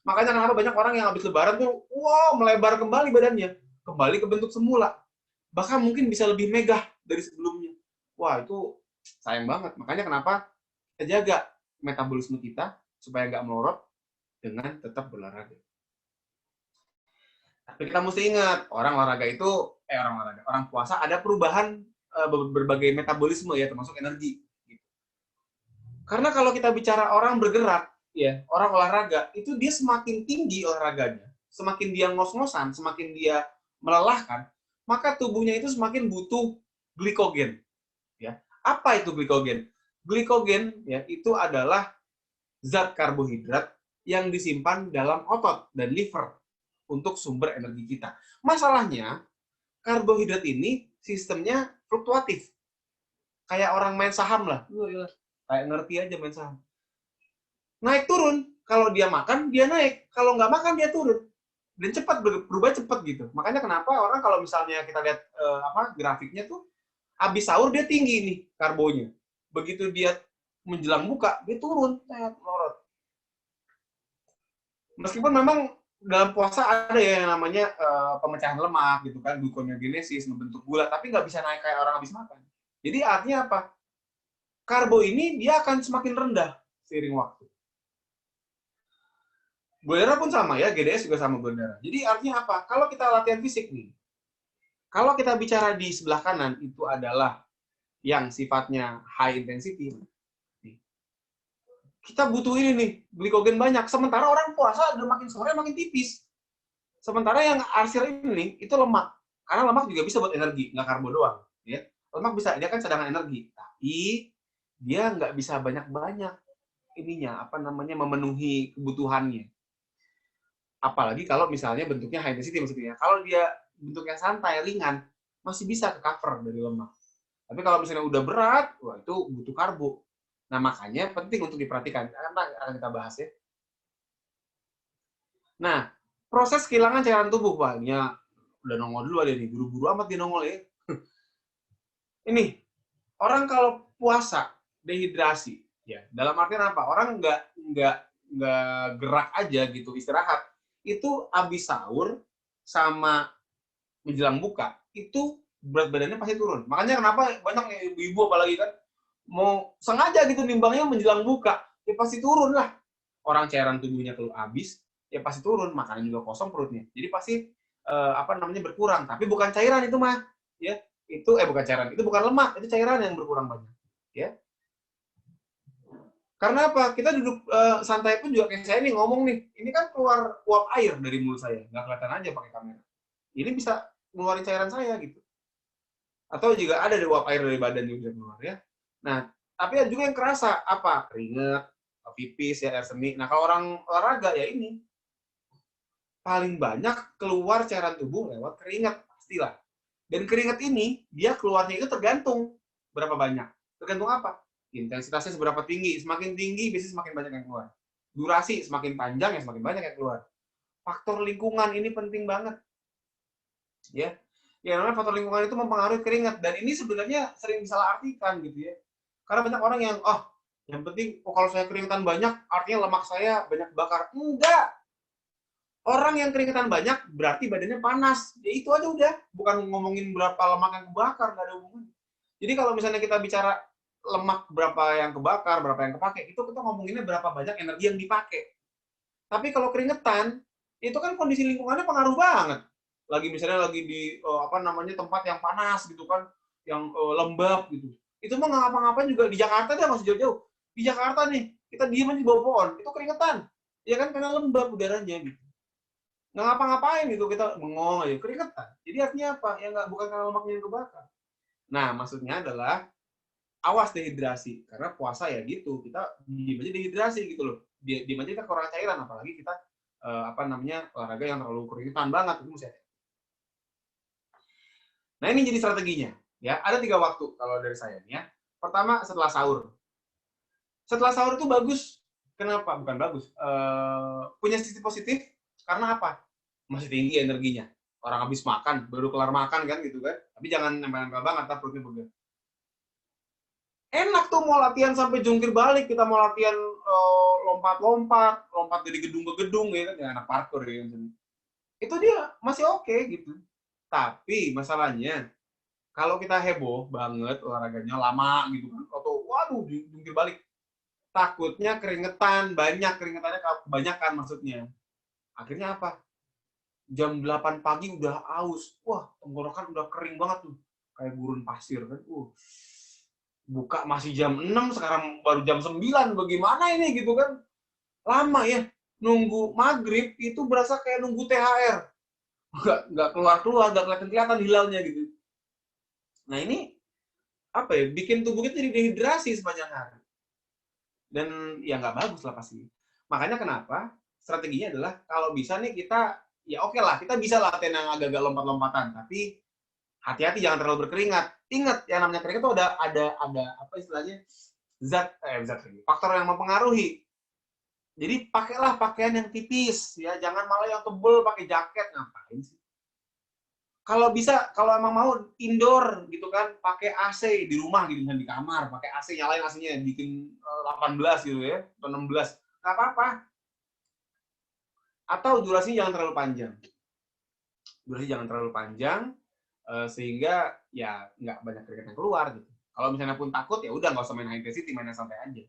Makanya kenapa banyak orang yang habis lebaran tuh, wow, melebar kembali badannya. Kembali ke bentuk semula. Bahkan mungkin bisa lebih megah dari sebelumnya. Wah, itu sayang banget. Makanya kenapa kita jaga metabolisme kita supaya nggak melorot dengan tetap berolahraga. Tapi kita mesti ingat, orang puasa ada perubahan berbagai metabolisme ya, termasuk energi. Karena kalau kita bicara orang bergerak, ya, orang olahraga, itu dia semakin tinggi olahraganya, semakin dia ngos-ngosan, semakin dia melelahkan, maka tubuhnya itu semakin butuh glikogen. Ya. Apa itu glikogen? Glikogen ya itu adalah zat karbohidrat yang disimpan dalam otot dan liver untuk sumber energi kita. Masalahnya, karbohidrat ini sistemnya fluktuatif. Kayak orang main saham lah. Kayak ngerti aja main saham. Naik turun. Kalau dia makan, dia naik. Kalau nggak makan, dia turun. Dan cepat, berubah cepat gitu. Makanya kenapa orang kalau misalnya kita lihat grafiknya tuh, habis sahur dia tinggi nih karbonya. Begitu dia menjelang buka, dia turun. Melorot. Meskipun memang dalam puasa ada ya yang namanya pemecahan lemak gitu kan, gluconeogenesis, membentuk gula, tapi nggak bisa naik kayak orang habis makan. Jadi artinya apa? Karbo ini dia akan semakin rendah seiring waktu. Gula darah pun sama ya, GDS juga sama gula darah. Jadi artinya apa? Kalau kita latihan fisik nih, kalau kita bicara di sebelah kanan itu adalah yang sifatnya high intensity, kita butuh ini nih, glikogen banyak. Sementara orang puasa udah makin sore makin tipis. Sementara yang arsir ini itu lemak. Karena lemak juga bisa buat energi, nggak karbo doang. Ya. Lemak bisa, dia kan cadangan energi. Tapi dia nggak bisa banyak-banyak ininya, memenuhi kebutuhannya. Apalagi kalau misalnya bentuknya high intensity maksudnya. Kalau dia bentuknya santai, ringan, masih bisa ke cover dari lemak. Tapi kalau misalnya udah berat, wah itu butuh karbo. Nah, makanya penting untuk diperhatikan. Karena akan kita bahas ya. Nah, proses kehilangan cairan tubuh, Pak. Ini udah nongol dulu ada nih. Buru-buru amat dia nongol ya. Ini, orang kalau puasa, dehidrasi. Ya, dalam artian apa? Orang nggak gerak aja gitu, istirahat. Itu habis sahur sama menjelang buka, itu berat badannya pasti turun. Makanya kenapa banyak ibu-ibu apalagi kan mau sengaja gitu nimbangnya menjelang buka, ya pasti turun lah. Orang cairan tubuhnya kalau habis, ya pasti turun. Makanan juga kosong perutnya. Jadi pasti berkurang. Tapi bukan cairan itu mah, ya itu bukan cairan, itu bukan lemak, itu cairan yang berkurang banyak. Ya. Karena apa? Kita duduk santai pun juga kayak saya nih ngomong nih. Ini kan keluar uap air dari mulut saya. Nggak kelihatan aja pakai kamera. Ini bisa ngeluarin cairan saya gitu. Atau juga ada uap air dari badan juga keluar ya. Nah, tapi ada juga yang kerasa apa? Keringat, pipis ya, air seni. Nah, kalau orang olahraga ya ini paling banyak keluar cairan tubuh lewat keringat pastilah. Dan keringat ini dia keluarnya itu tergantung berapa banyak. Tergantung apa? Intensitasnya seberapa tinggi. Semakin tinggi biasanya semakin banyak yang keluar. Durasi semakin panjang ya semakin banyak yang keluar. Faktor lingkungan ini penting banget. Ya. Ya namanya faktor lingkungan itu mempengaruhi keringat dan ini sebenarnya sering disalahartikan gitu ya. Karena banyak orang yang yang penting kalau saya keringatan banyak artinya lemak saya banyak bakar. Enggak. Orang yang keringatan banyak berarti badannya panas. Ya itu aja udah. Bukan ngomongin berapa lemak yang kebakar, nggak ada hubungan. Jadi kalau misalnya kita bicara lemak berapa yang kebakar, berapa yang kepake, itu kita ngomonginnya berapa banyak energi yang dipakai. Tapi kalau keringetan, itu kan kondisi lingkungannya pengaruh banget. Misalnya lagi di tempat yang panas gitu kan, yang lembab gitu. Itu mah ngapa-ngapain juga di Jakarta dia masih jauh-jauh. Di Jakarta nih, kita diem aja di bawah pohon, itu keringetan. Ya kan karena lembab udaranya gitu. Nggak ngapa-ngapain gitu, kita bengong aja, keringetan. Jadi artinya apa? Ya nggak, bukan karena lemaknya yang kebakar. Nah, maksudnya adalah awas dehidrasi. Karena puasa ya gitu, kita diem aja dehidrasi gitu loh. Diem aja kita kurang cairan, apalagi kita olahraga yang terlalu keringetan banget itu mesti. Nah, ini jadi strateginya. Ya, ada 3 waktu kalau dari saya nih ya. Pertama, setelah sahur. Setelah sahur itu bagus. Kenapa? Bukan bagus. Punya sisi positif karena apa? Masih tinggi energinya. Orang habis makan, baru kelar makan kan gitu kan. Tapi jangan nempel-nempel banget, tapi perutnya begini. Enak tuh mau latihan sampai jungkir balik, kita mau latihan lompat dari gedung ke gedung ya kan, ya anak parkour ya. Itu dia masih oke gitu. Tapi masalahnya kalau kita heboh banget olahraganya lama gitu kan, atau waduh jungkir balik, takutnya keringetan, banyak keringetannya kebanyakan maksudnya. Akhirnya apa? Jam 8 pagi udah aus. Wah, tenggorokan udah kering banget tuh. Kayak gurun pasir kan. Buka masih jam 6, sekarang baru jam 9. Bagaimana ini gitu kan? Lama ya. Nunggu maghrib itu berasa kayak nunggu THR. Nggak keluar-keluar, nggak kelihatan hilalnya gitu. Nah ini apa ya? Bikin tubuh kita jadi dehidrasi sepanjang hari. Dan ya nggak bagus lah pasti. Makanya kenapa? Strateginya adalah kalau bisa nih kita ya oke lah, kita bisa latihan yang agak-agak lompat-lompatan, tapi hati-hati jangan terlalu berkeringat. Ingat, yang namanya keringat itu ada apa istilahnya? Zat lagi. Faktor yang mempengaruhi. Jadi pakailah pakaian yang tipis ya, jangan malah yang tebel pakai jaket, ngapain sih? Kalau bisa, kalau emang mau indoor gitu kan, pakai AC di rumah gitu, di kamar, pakai AC, nyalain AC-nya, bikin 18 gitu ya, atau 16, nggak apa-apa. Atau durasinya jangan terlalu panjang. Durasi jangan terlalu panjang, sehingga ya nggak banyak keringat yang keluar gitu. Kalau misalnya pun takut, ya udah nggak usah main high intensity, main yang santai aja.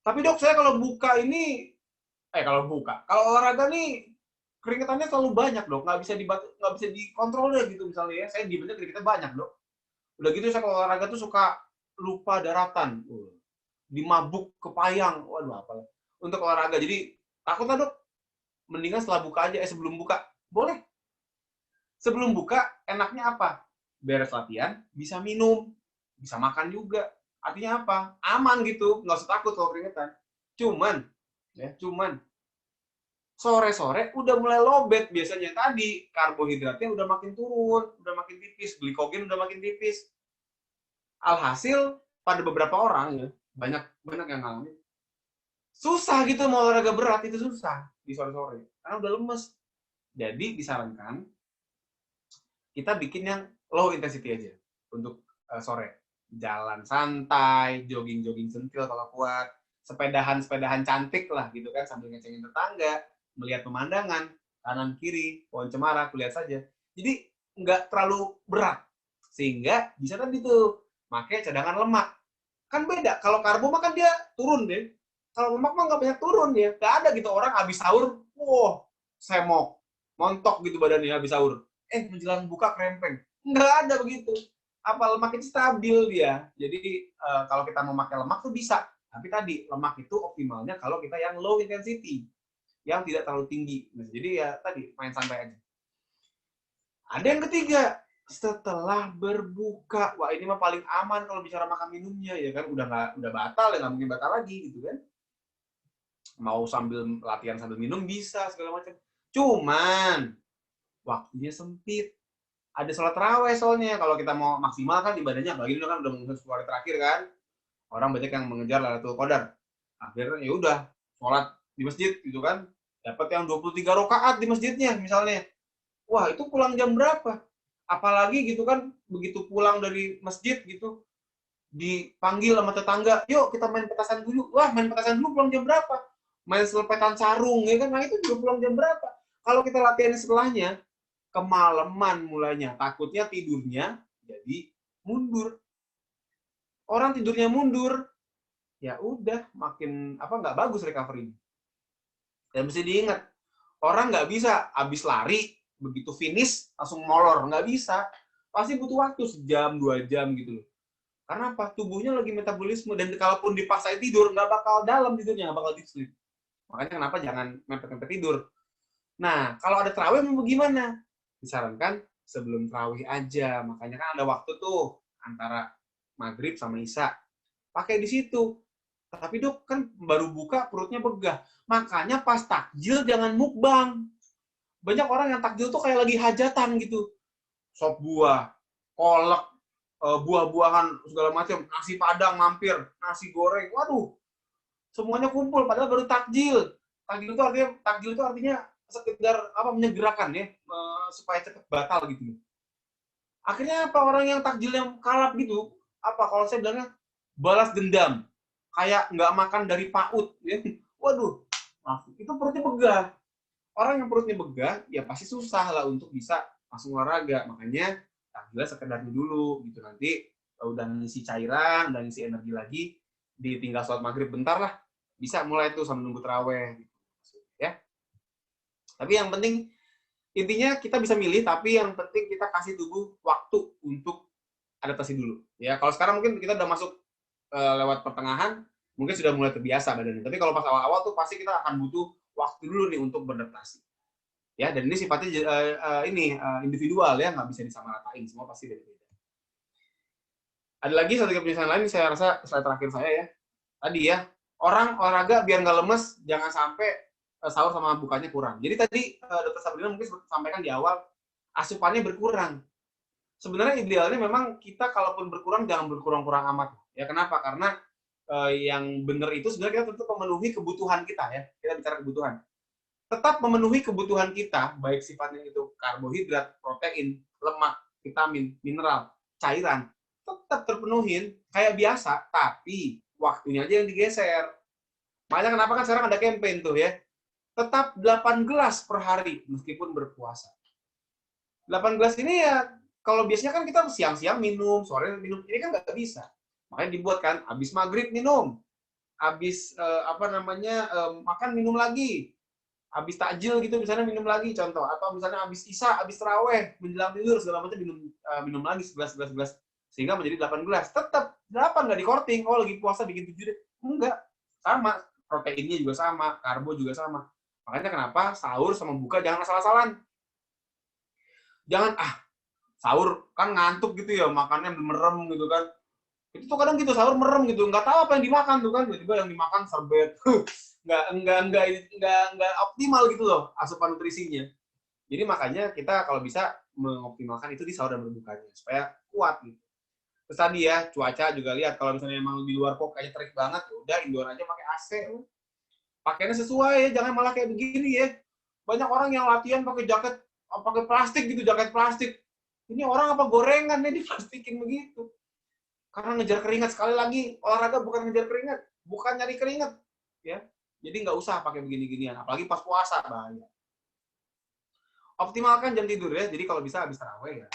Tapi dok, saya kalau kalau olahraga nih keringetannya selalu banyak dok, nggak bisa dikontrol deh gitu misalnya ya. Saya diamnya keringetnya banyak dok. Udah gitu saya kalau olahraga tuh suka lupa daratan, dimabuk kepayang, waduh apalah. Untuk olahraga, jadi takut lah dok. Mendingan setelah buka aja, sebelum buka boleh. Sebelum buka enaknya apa? Beres latihan bisa minum, bisa makan juga. Artinya apa? Aman gitu, nggak usah takut kalau keringetan. Cuman sore-sore udah mulai lowbat biasanya, tadi karbohidratnya udah makin turun, udah makin tipis, glikogen udah makin tipis. Alhasil pada beberapa orang ya, banyak yang ngalamin susah gitu mau olahraga berat, itu susah di sore-sore karena udah lemes. Jadi disarankan kita bikin yang low intensity aja untuk sore. Jalan santai, jogging sentil kalau kuat, sepedahan cantik lah gitu kan, sambil ngecengin tetangga, melihat pemandangan kanan kiri, pohon cemara, kulihat saja. Jadi nggak terlalu berat, sehingga bisa tadi tuh pakai cadangan lemak. Kan beda, kalau karbo mah kan dia turun deh. Kalau lemak mah nggak banyak turun ya. Nggak ada gitu orang habis sahur, semok, montok gitu badannya habis sahur. Menjelang buka krempeng. Nggak ada begitu. Apa lemak itu stabil dia. Jadi kalau kita mau pakai lemak tuh bisa. Tapi tadi lemak itu optimalnya kalau kita yang low intensity, yang tidak terlalu tinggi. Jadi ya tadi main santai aja. Ada yang ketiga, setelah berbuka. Wah, ini mah paling aman kalau bicara makan minumnya ya kan, udah batal ya, nggak mungkin batal lagi gitu kan. Mau sambil latihan sambil minum bisa segala macam. Cuman waktunya sempit. Ada sholat tarawih soalnya, kalau kita mau maksimal kan ibadahnya, apalagi ini kan udah menghadap hari terakhir kan, orang banyak yang mengejar Lailatul Qadar. Akhirnya ya udah sholat di masjid gitu kan, dapat yang 23 rakaat di masjidnya misalnya. Wah, itu pulang jam berapa? Apalagi gitu kan, begitu pulang dari masjid gitu, dipanggil sama tetangga, yuk kita main petasan dulu. Wah, main petasan dulu pulang jam berapa? Main selepetan sarung, ya kan? Nah, itu juga pulang jam berapa? Kalau kita latihan setelahnya, kemalaman mulainya. Takutnya tidurnya jadi mundur. Orang tidurnya mundur, ya udah makin nggak bagus recovery. Dan mesti diingat, orang nggak bisa habis lari begitu finish langsung molor, nggak bisa. Pasti butuh waktu sejam 2 jam gitu loh. Karena apa? Tubuhnya lagi metabolisme, dan kalaupun dipaksain tidur nggak bakal dalam tidurnya, nggak bakal deep sleep. Makanya kenapa jangan mepet-mepet tidur. Nah, kalau ada tarawih mau gimana? Disarankan sebelum tarawih aja. Makanya kan ada waktu tuh antara maghrib sama isya. Pakai di situ. Tapi dok, kan baru buka perutnya begah. Makanya pas takjil jangan mukbang. Banyak orang yang takjil tuh kayak lagi hajatan gitu. Sop buah, kolak, buah-buahan segala macam, nasi padang mampir, nasi goreng. Waduh, semuanya kumpul padahal baru takjil. Takjil itu artinya sekedar menyegerakan ya, supaya cepat batal gitu. Akhirnya apa, orang yang takjil yang kalap gitu, kalau saya bilangnya balas dendam, kayak nggak makan dari PAUD ya. Waduh, itu perutnya begah. Orang yang perutnya begah ya pasti susah lah untuk bisa langsung olahraga. Makanya takjilnya sekedarnya dulu gitu, nanti udah ngisi cairan, udah ngisi energi lagi, ditinggal sholat maghrib bentar lah, bisa mulai tuh sambil nunggu taraweh gitu ya. Tapi yang penting, intinya kita bisa milih, tapi yang penting kita kasih tubuh waktu untuk adaptasi dulu. Ya, kalau sekarang mungkin kita udah masuk lewat pertengahan, mungkin sudah mulai terbiasa badannya. Tapi kalau pas awal-awal tuh pasti kita akan butuh waktu dulu nih untuk beradaptasi. Ya, dan ini sifatnya individual ya, nggak bisa disamaratain, semua pasti beda-beda. Ada lagi satu kebiasaan lain, saya rasa slide terakhir saya ya. Tadi ya, orang olahraga biar nggak lemes, jangan sampai sahur sama bukanya kurang. Jadi tadi Dr. Sabrina mungkin sampaikan di awal, asupannya berkurang. sebenarnya idealnya memang kita kalaupun berkurang jangan berkurang-kurang amat. Ya kenapa? Karena yang benar itu sebenarnya kita tetap memenuhi kebutuhan kita ya. Kita bicara kebutuhan. Tetap memenuhi kebutuhan kita, baik sifatnya itu karbohidrat, protein, lemak, vitamin, mineral, cairan, tetap terpenuhin kayak biasa, tapi waktunya aja yang digeser. Makanya kenapa kan sekarang ada campaign tuh ya. Tetap 8 gelas per hari meskipun berpuasa. 8 gelas ini ya kalau biasanya kan kita siang-siang minum, sore minum, ini kan nggak bisa. Makanya dibuat kan, habis maghrib minum, habis makan minum lagi, habis takjil gitu misalnya minum lagi contoh, atau misalnya habis isya, habis taraweh, menjelang tidur segala macam minum lagi segelas sehingga menjadi 8 gelas. Tetap 8 nggak dikorting. Oh lagi puasa bikin 7 deh. Enggak. Sama, proteinnya juga sama, karbo juga sama. Makanya kenapa sahur sama buka jangan asal-asalan. Jangan sahur kan ngantuk gitu ya, makannya merem gitu kan. Itu tuh kadang gitu sahur merem gitu, nggak tahu apa yang dimakan tuh kan, tiba-tiba yang dimakan serbet. nggak optimal gitu loh asupan nutrisinya. Jadi makanya kita kalau bisa mengoptimalkan itu di sahur dan berbukanya supaya kuat gitu. Terus tadi ya cuaca juga lihat kalau misalnya emang di luar kok kayak terik banget, udah indoor aja pakai AC. Pakainya sesuai ya, jangan malah kayak begini ya. Banyak orang yang latihan pakai jaket pakai plastik gitu, jaket plastik. Ini orang apa gorengan nih diplastikin begitu. Karena ngejar keringat, sekali lagi olahraga bukan ngejar keringat, bukan nyari keringat ya. Jadi nggak usah pakai begini-ginian, apalagi pas puasa bahaya. Optimalkan jam tidur ya. Jadi kalau bisa habis taraweh ya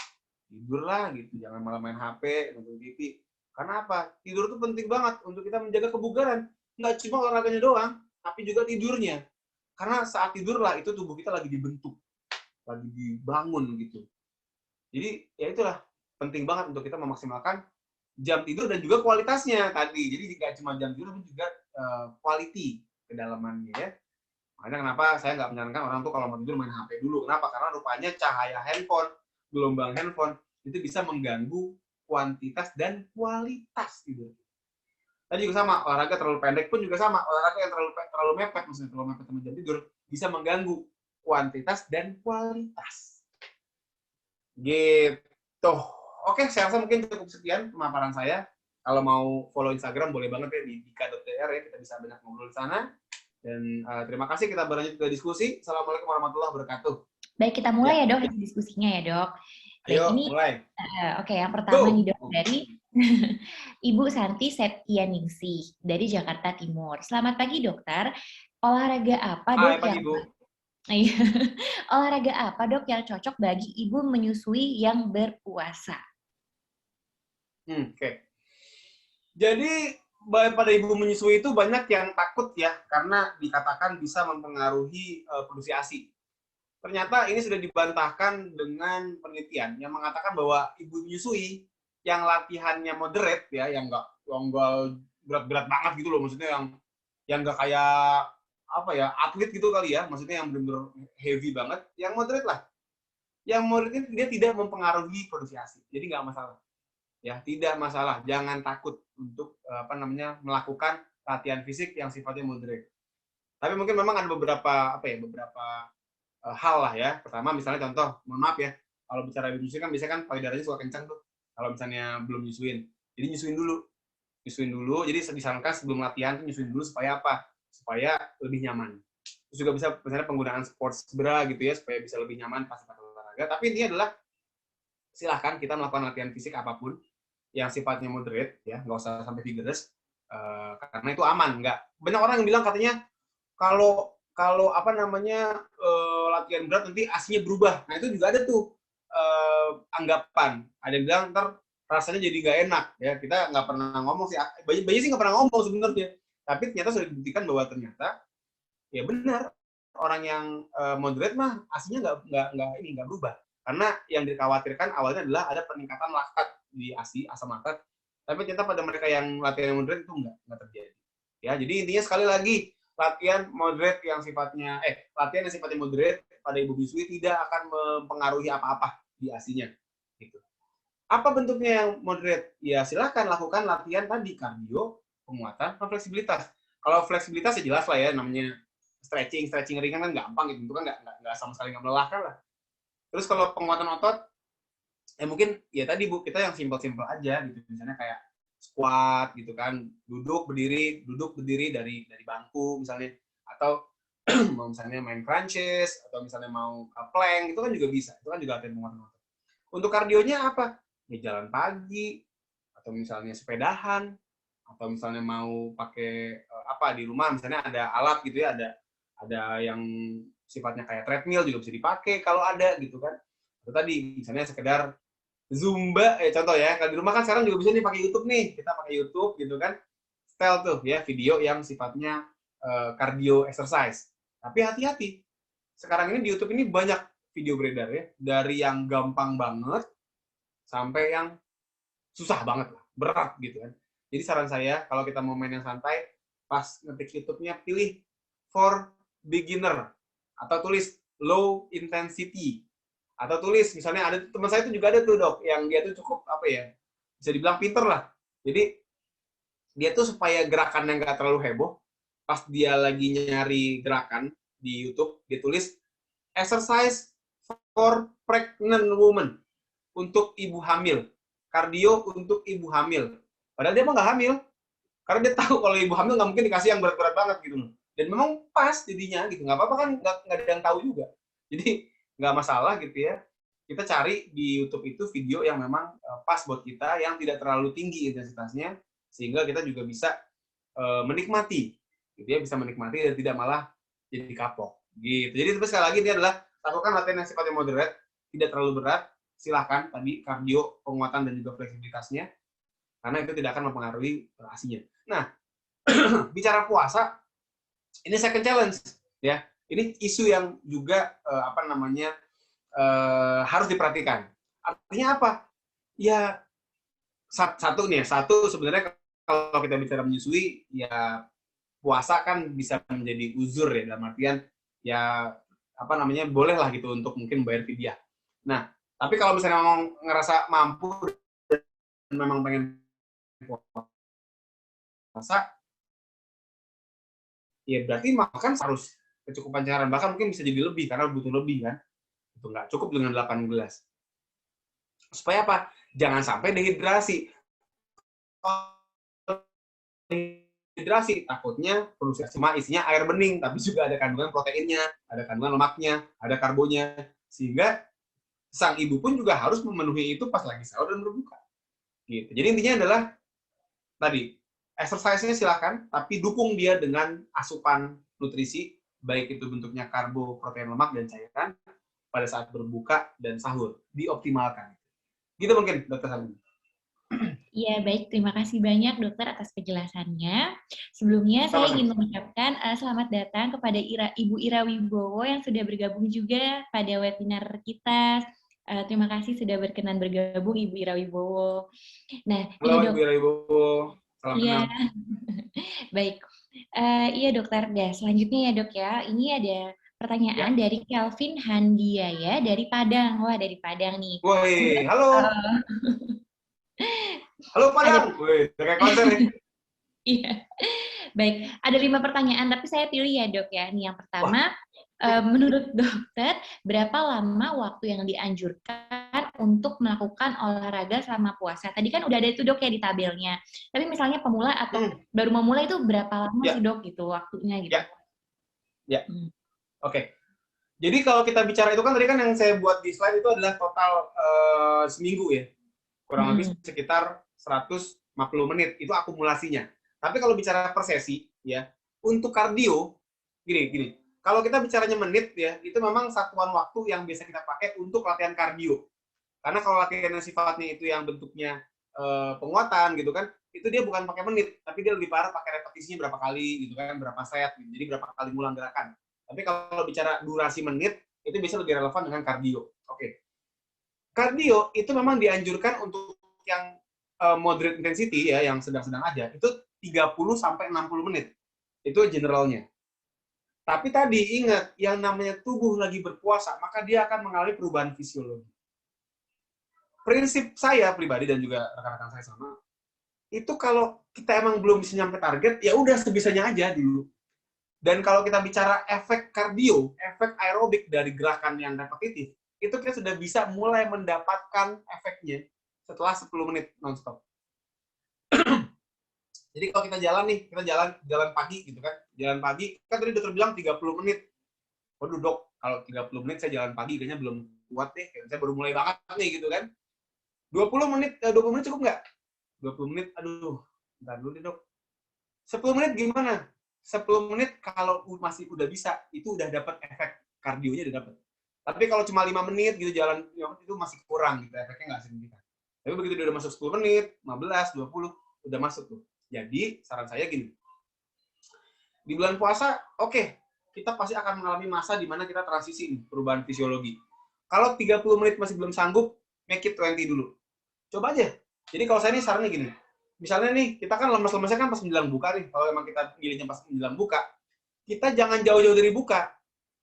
tidur lah gitu, jangan malah main HP, nonton TV. Karena apa? Tidur itu penting banget untuk kita menjaga kebugaran. Nggak cuma olahraganya doang, tapi juga tidurnya. Karena saat tidurlah itu tubuh kita lagi dibentuk, lagi dibangun gitu. Jadi ya itulah penting banget untuk kita memaksimalkan jam tidur dan juga kualitasnya tadi. Jadi tidak cuma jam tidur, tapi juga quality kedalamannya ya. Makanya kenapa saya nggak menyarankan orang tuh kalau mau tidur main HP dulu. Kenapa? Karena rupanya cahaya handphone, gelombang handphone, itu bisa mengganggu kuantitas dan kualitas tidur. Tadi juga sama, olahraga terlalu pendek pun juga sama. Olahraga yang terlalu mepet, maksudnya terlalu mepet sama jam tidur, bisa mengganggu kuantitas dan kualitas. Gitu. Oke, saya rasa mungkin cukup sekian pemaparan saya. Kalau mau follow Instagram boleh banget ya di dika.tr ya, kita bisa banyak ngobrol di sana. Dan terima kasih, kita berlanjut ke diskusi. Assalamualaikum warahmatullahi wabarakatuh. Baik, kita mulai ya dok diskusinya ya dok. Baik, Ayo, ini mulai. Oke, yang pertama nih dok dari Ibu Santi Septianingsih dari Jakarta Timur. Selamat pagi dokter. Olahraga apa dok Hai, pagi, yang Bu. olahraga apa dok yang cocok bagi ibu menyusui yang berpuasa? Oke. Jadi pada ibu menyusui itu banyak yang takut ya, karena dikatakan bisa mempengaruhi produksi ASI. Ternyata ini sudah dibantahkan dengan penelitian yang mengatakan bahwa ibu menyusui yang latihannya moderate ya, yang nggak berat-berat banget gitu loh, maksudnya yang nggak kayak apa ya atlet gitu kali ya, maksudnya yang benar-benar heavy banget, yang moderate lah. Yang moderate ini dia tidak mempengaruhi produksi ASI, jadi nggak masalah. Ya, tidak masalah. Jangan takut untuk melakukan latihan fisik yang sifatnya moderate. Tapi mungkin memang ada beberapa hal lah ya. Pertama misalnya contoh, mohon maaf ya, kalau bicara ibu nyusui kan biasanya kan payudaranya suka kencang tuh. Kalau misalnya belum nyusuin. Jadi nyusuin dulu. Jadi disarankan sebelum latihan tuh nyusuin dulu supaya apa? Supaya lebih nyaman. Terus juga bisa misalnya penggunaan sports bra gitu ya, supaya bisa lebih nyaman pas olahraga. Tapi intinya adalah silahkan kita melakukan latihan fisik apapun yang sifatnya moderate ya, nggak usah sampai vigorous, karena itu aman. Nggak banyak orang yang bilang katanya kalau latihan berat nanti ASI-nya berubah. Nah itu juga ada tuh anggapan. Ada yang bilang ntar rasanya jadi nggak enak ya. Kita nggak pernah ngomong sih, banyak sih nggak pernah ngomong sebenarnya. Tapi ternyata sudah dibuktikan bahwa ternyata ya benar, orang yang moderate mah ASI-nya nggak berubah. Karena yang dikhawatirkan awalnya adalah ada peningkatan laktat di ASI, asam laktat. Tapi ternyata pada mereka yang latihan yang moderate itu nggak terjadi. Ya, jadi intinya sekali lagi, latihan yang sifatnya moderate pada ibu menyusui tidak akan mempengaruhi apa-apa di ASI-nya. Gitu. Apa bentuknya yang moderate? Ya silakan lakukan latihan tadi, kardio, penguatan, dan fleksibilitas. Kalau fleksibilitas ya jelas lah ya, namanya stretching ringan kan gampang gitu, itu kan nggak sama sekali nggak melelahkan lah. Terus kalau penguatan otot, mungkin ya tadi Bu, kita yang simpel-simpel aja gitu. Misalnya kayak squat gitu kan, duduk berdiri dari bangku misalnya, atau mau misalnya main crunches atau misalnya mau plank, itu kan juga bisa. Itu kan juga latihan penguatan otot. Untuk kardionya apa? Ya jalan pagi, atau misalnya sepedahan, atau misalnya mau pakai apa di rumah, misalnya ada alat gitu ya, ada yang sifatnya kayak treadmill juga bisa dipakai kalau ada gitu kan. Itu tadi misalnya sekedar Zumba, contoh ya, kalau di rumah kan sekarang juga bisa nih pakai YouTube nih, kita pakai YouTube gitu kan, style tuh ya video yang sifatnya cardio exercise. Tapi hati-hati, sekarang ini di YouTube ini banyak video beredar ya, dari yang gampang banget sampai yang susah banget lah, berat gitu kan. Jadi saran saya kalau kita mau main yang santai, pas ngetik YouTube-nya pilih for beginner atau tulis low intensity, atau tulis misalnya ada teman saya itu juga ada tuh dok yang dia tuh cukup apa ya, bisa dibilang pinter lah. Jadi dia tuh supaya gerakannya nggak terlalu heboh, pas dia lagi nyari gerakan di YouTube dia tulis exercise for pregnant woman, untuk ibu hamil, kardio untuk ibu hamil. Padahal dia mah nggak hamil, karena dia tahu kalau ibu hamil nggak mungkin dikasih yang berat-berat banget gitu loh. Dan memang pas jadinya gitu, nggak apa-apa kan, nggak ada yang tahu juga. Jadi nggak masalah gitu ya. Kita cari di YouTube itu video yang memang pas buat kita, yang tidak terlalu tinggi intensitasnya, sehingga kita juga bisa menikmati, gitu ya, bisa menikmati dan tidak malah jadi kapok. Gitu. Jadi terus sekali lagi ini adalah lakukan latihan yang sifatnya moderate, tidak terlalu berat. Silahkan tadi kardio, penguatan dan juga fleksibilitasnya, karena itu tidak akan mempengaruhi durasinya. Nah, bicara puasa, ini second challenge ya. Ini isu yang juga harus diperhatikan. Artinya apa? Ya satu nih, satu sebenarnya kalau kita bicara menyusui, ya puasa kan bisa menjadi uzur ya, dalam artian ya boleh lah gitu untuk mungkin bayar fidyah. Nah, tapi kalau misalnya memang ngerasa mampu dan memang pengen puasa, ya berarti makan harus kecukupan cairan, bahkan mungkin bisa jadi lebih karena butuh lebih kan. Itu nggak cukup dengan 8 gelas. Supaya apa? Jangan sampai dehidrasi. Dehidrasi takutnya produksi cuma isinya air bening, tapi juga ada kandungan proteinnya, ada kandungan lemaknya, ada karbonya, sehingga sang ibu pun juga harus memenuhi itu pas lagi sahur dan berbuka. Gitu. Jadi intinya adalah tadi exercise-nya silakan, tapi dukung dia dengan asupan nutrisi, baik itu bentuknya karbo, protein, lemak, dan cairan pada saat berbuka dan sahur. Dioptimalkan. Gitu mungkin, Dokter Salim. Iya, baik. Terima kasih banyak, Dokter, atas penjelasannya. Sebelumnya, saya ingin mengucapkan selamat datang kepada Ibu Ira Wibowo yang sudah bergabung juga pada webinar kita. Terima kasih sudah berkenan bergabung, Ibu Ira Wibowo. Nah, halo, ini Ibu Ira Wibowo. Salam iya. kenal. Baik. Iya, Dokter. Nah, selanjutnya ya, Dok ya. Ini ada pertanyaan dari Kelvin Handiaya dari Padang. Wah, dari Padang nih. Woi, halo. Halo Padang. Woi, kayak konser nih. Iya. Baik, ada 5 pertanyaan, tapi saya pilih ya dok ya. Nih yang pertama, menurut dokter, berapa lama waktu yang dianjurkan untuk melakukan olahraga selama puasa? Tadi kan udah ada itu dok ya di tabelnya. Tapi misalnya pemula atau baru memulai itu berapa lama sih dok gitu waktunya gitu? Ya. Oke. Jadi kalau kita bicara itu kan tadi kan yang saya buat di slide itu adalah total seminggu ya. Kurang lebih sekitar 150 menit itu akumulasinya. Tapi kalau bicara per sesi ya, untuk kardio gini. Kalau kita bicaranya menit ya, itu memang satuan waktu yang biasa kita pakai untuk latihan kardio. Karena kalau latihan yang sifatnya itu yang bentuknya penguatan gitu kan, itu dia bukan pakai menit, tapi dia lebih parah pakai repetisinya berapa kali gitu kan, berapa set, gitu. Jadi berapa kali ngulang gerakan. Tapi kalau bicara durasi menit, itu bisa lebih relevan dengan kardio. Oke. Kardio itu memang dianjurkan untuk yang moderate intensity ya, yang sedang-sedang aja, itu 30 sampai 60 menit. Itu generalnya. Tapi tadi ingat, yang namanya tubuh lagi berpuasa, maka dia akan mengalami perubahan fisiologi. Prinsip saya pribadi dan juga rekan-rekan saya sama, itu kalau kita emang belum bisa nyampe target, ya udah sebisanya aja dulu. Dan kalau kita bicara efek kardio, efek aerobik dari gerakan yang repetitif, itu kita sudah bisa mulai mendapatkan efeknya setelah 10 menit nonstop. Jadi kalau kita jalan nih, kita jalan pagi gitu kan. Jalan pagi, kan tadi dokter bilang 30 menit. Waduh dok, kalau 30 menit saya jalan pagi kayaknya belum kuat deh. Kayaknya saya baru mulai banget nih gitu kan. 20 menit cukup nggak? 20 menit, aduh, bentar dulu deh dok. 10 menit gimana? 10 menit kalau masih udah bisa, itu udah dapat efek kardionya udah dapat. Tapi kalau cuma 5 menit gitu jalan, itu masih kurang gitu, efeknya nggak signifikan. Tapi begitu dia udah masuk 10 menit, 15, 20, udah masuk tuh. Jadi, saran saya gini. Di bulan puasa, oke, kita pasti akan mengalami masa di mana kita transisi nih, perubahan fisiologi. Kalau 30 menit masih belum sanggup, make it 20 dulu. Coba aja. Jadi kalau saya nih sarannya gini. Misalnya nih, kita kan lemes-lemesnya kan pas menjelang buka nih. Kalau emang kita pilihnya pas menjelang buka, kita jangan jauh-jauh dari buka.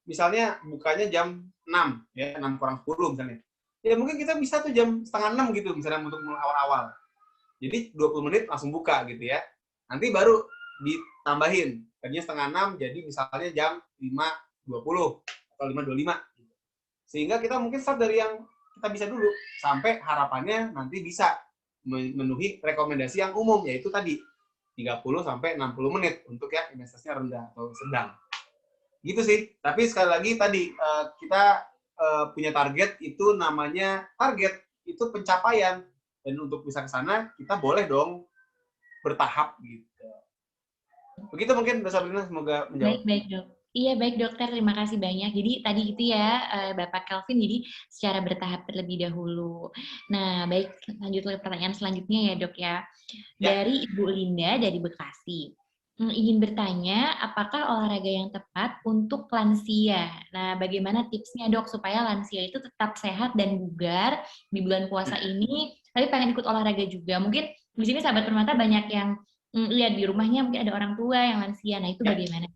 Misalnya bukanya jam 6, ya 6 kurang 10 misalnya. Ya mungkin kita bisa tuh jam setengah 6 gitu, misalnya untuk awal-awal. Jadi 20 menit langsung buka gitu ya. Nanti baru ditambahin. Tadinya setengah 6, jadi misalnya jam 5.20 atau 5.25. Sehingga kita mungkin start dari yang kita bisa dulu. Sampai harapannya nanti bisa memenuhi rekomendasi yang umum, yaitu tadi 30 sampai 60 menit untuk yang intensitasnya rendah atau sedang. Gitu sih. Tapi sekali lagi tadi kita punya target, itu namanya target, itu pencapaian. Dan untuk bisa ke sana, kita boleh dong bertahap gitu. Begitu mungkin, Sabrina, semoga menjawab. Baik, dok. Iya, baik dokter, terima kasih banyak. Jadi tadi itu ya, Bapak Kelvin, jadi secara bertahap terlebih dahulu. Nah, baik, lanjut ke pertanyaan selanjutnya ya dok ya. Dari Ibu Linda dari Bekasi. Ingin bertanya, apakah olahraga yang tepat untuk lansia? Nah, bagaimana tipsnya dok supaya lansia itu tetap sehat dan bugar di bulan puasa ini, tapi pengen ikut olahraga juga. Mungkin di sini sahabat permata banyak yang lihat di rumahnya mungkin ada orang tua yang lansia. Nah, itu bagaimana?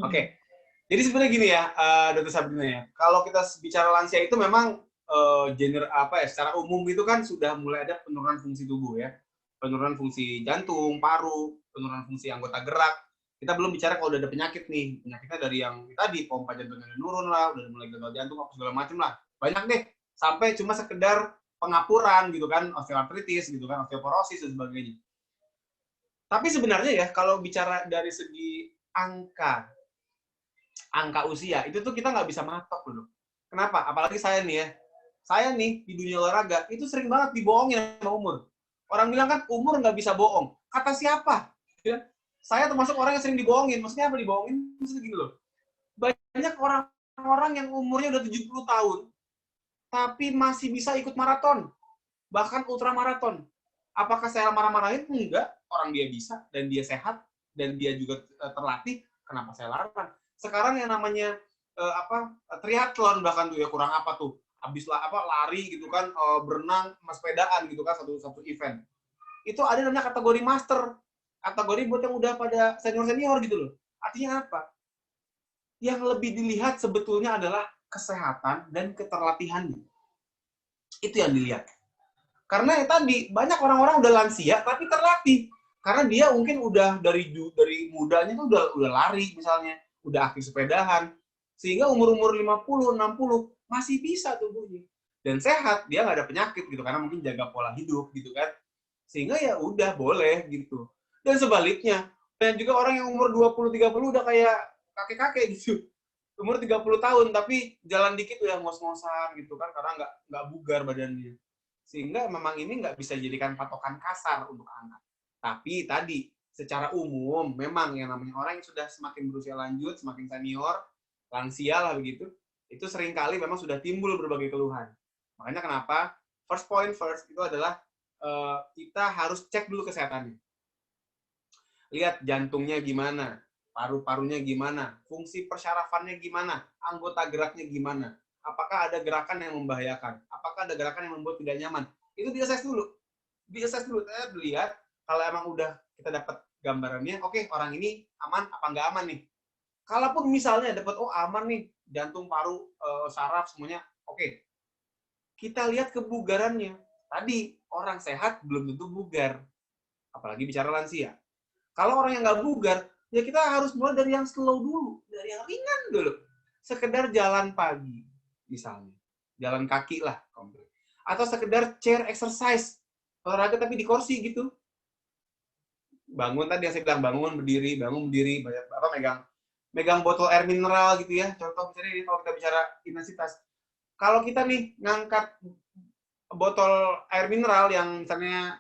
Oke. Jadi sebenarnya gini ya, Dr. Sabrina ya. Kalau kita bicara lansia itu memang secara umum itu kan sudah mulai ada penurunan fungsi tubuh ya. Penurunan fungsi jantung, paru, penurunan fungsi anggota gerak. Kita belum bicara kalau udah ada penyakit nih. Penyakitnya dari yang tadi, pompa jantungnya udah nurun lah, udah mulai gagal jantung, apa segala macam lah. Banyak deh. Sampai cuma sekedar pengapuran gitu kan, osteoartritis gitu kan, osteoporosis dan sebagainya. Tapi sebenarnya ya, kalau bicara dari segi angka usia, itu tuh kita nggak bisa matok loh. Kenapa? Apalagi saya nih ya. Saya nih, di dunia olahraga, itu sering banget dibohongin sama umur. Orang bilang kan, umur nggak bisa bohong. Kata siapa? Ya. Saya termasuk orang yang sering dibohongin. Maksudnya apa dibohongin? Maksudnya gini loh. Banyak orang-orang yang umurnya udah 70 tahun, tapi masih bisa ikut maraton. Bahkan ultramaraton. Apakah saya marah-marahin? Enggak. Orang dia bisa, dan dia sehat, dan dia juga terlatih. Kenapa saya larang? Sekarang yang namanya triathlon bahkan tuh ya, kurang apa tuh, habis lari gitu kan, berenang, sepedaan gitu kan, satu event. Itu ada namanya kategori master, kategori buat yang udah pada senior gitu loh. Artinya apa? Yang lebih dilihat sebetulnya adalah kesehatan dan keterlatihannya. Itu yang dilihat. Karena ya tadi banyak orang-orang udah lansia tapi terlatih. Karena dia mungkin udah dari mudanya tuh udah lari misalnya, udah aktif sepedahan, sehingga umur-umur 50, 60 masih bisa tubuhnya. Dan sehat, dia nggak ada penyakit gitu, karena mungkin jaga pola hidup gitu kan. Sehingga ya udah boleh gitu. Dan sebaliknya, dan juga orang yang umur 20, 30 udah kayak kakek-kakek gitu. Umur 30 tahun, tapi jalan dikit udah ngos-ngosan gitu kan, karena nggak bugar badannya. Sehingga memang ini nggak bisa dijadikan patokan kasar untuk anak. Tapi tadi, secara umum, memang yang namanya orang yang sudah semakin berusia lanjut, semakin senior, lansia lah begitu, itu seringkali memang sudah timbul berbagai keluhan. Makanya kenapa, first itu adalah kita harus cek dulu kesehatannya. Lihat jantungnya gimana, paru-parunya gimana, fungsi persyarafannya gimana, anggota geraknya gimana, apakah ada gerakan yang membahayakan, apakah ada gerakan yang membuat tidak nyaman. Itu diakses dulu. Saya lihat, kalau emang udah kita dapat gambarannya, oke, orang ini aman apa nggak aman nih. Kalaupun misalnya dapat, oh aman nih, jantung, paru, saraf, semuanya, oke. Kita lihat kebugarannya. Tadi, orang sehat belum tentu bugar. Apalagi bicara lansia. Kalau orang yang nggak bugar, ya kita harus mulai dari yang slow dulu. Dari yang ringan dulu. Sekedar jalan pagi, misalnya. jalan kaki lah komplek. Atau sekedar chair exercise, olahraga tapi di kursi gitu. Bangun tadi yang saya bilang, bangun berdiri, banyak apa megang botol air mineral gitu ya. Contoh misalnya ini kalau kita bicara intensitas. Kalau kita nih ngangkat botol air mineral yang misalnya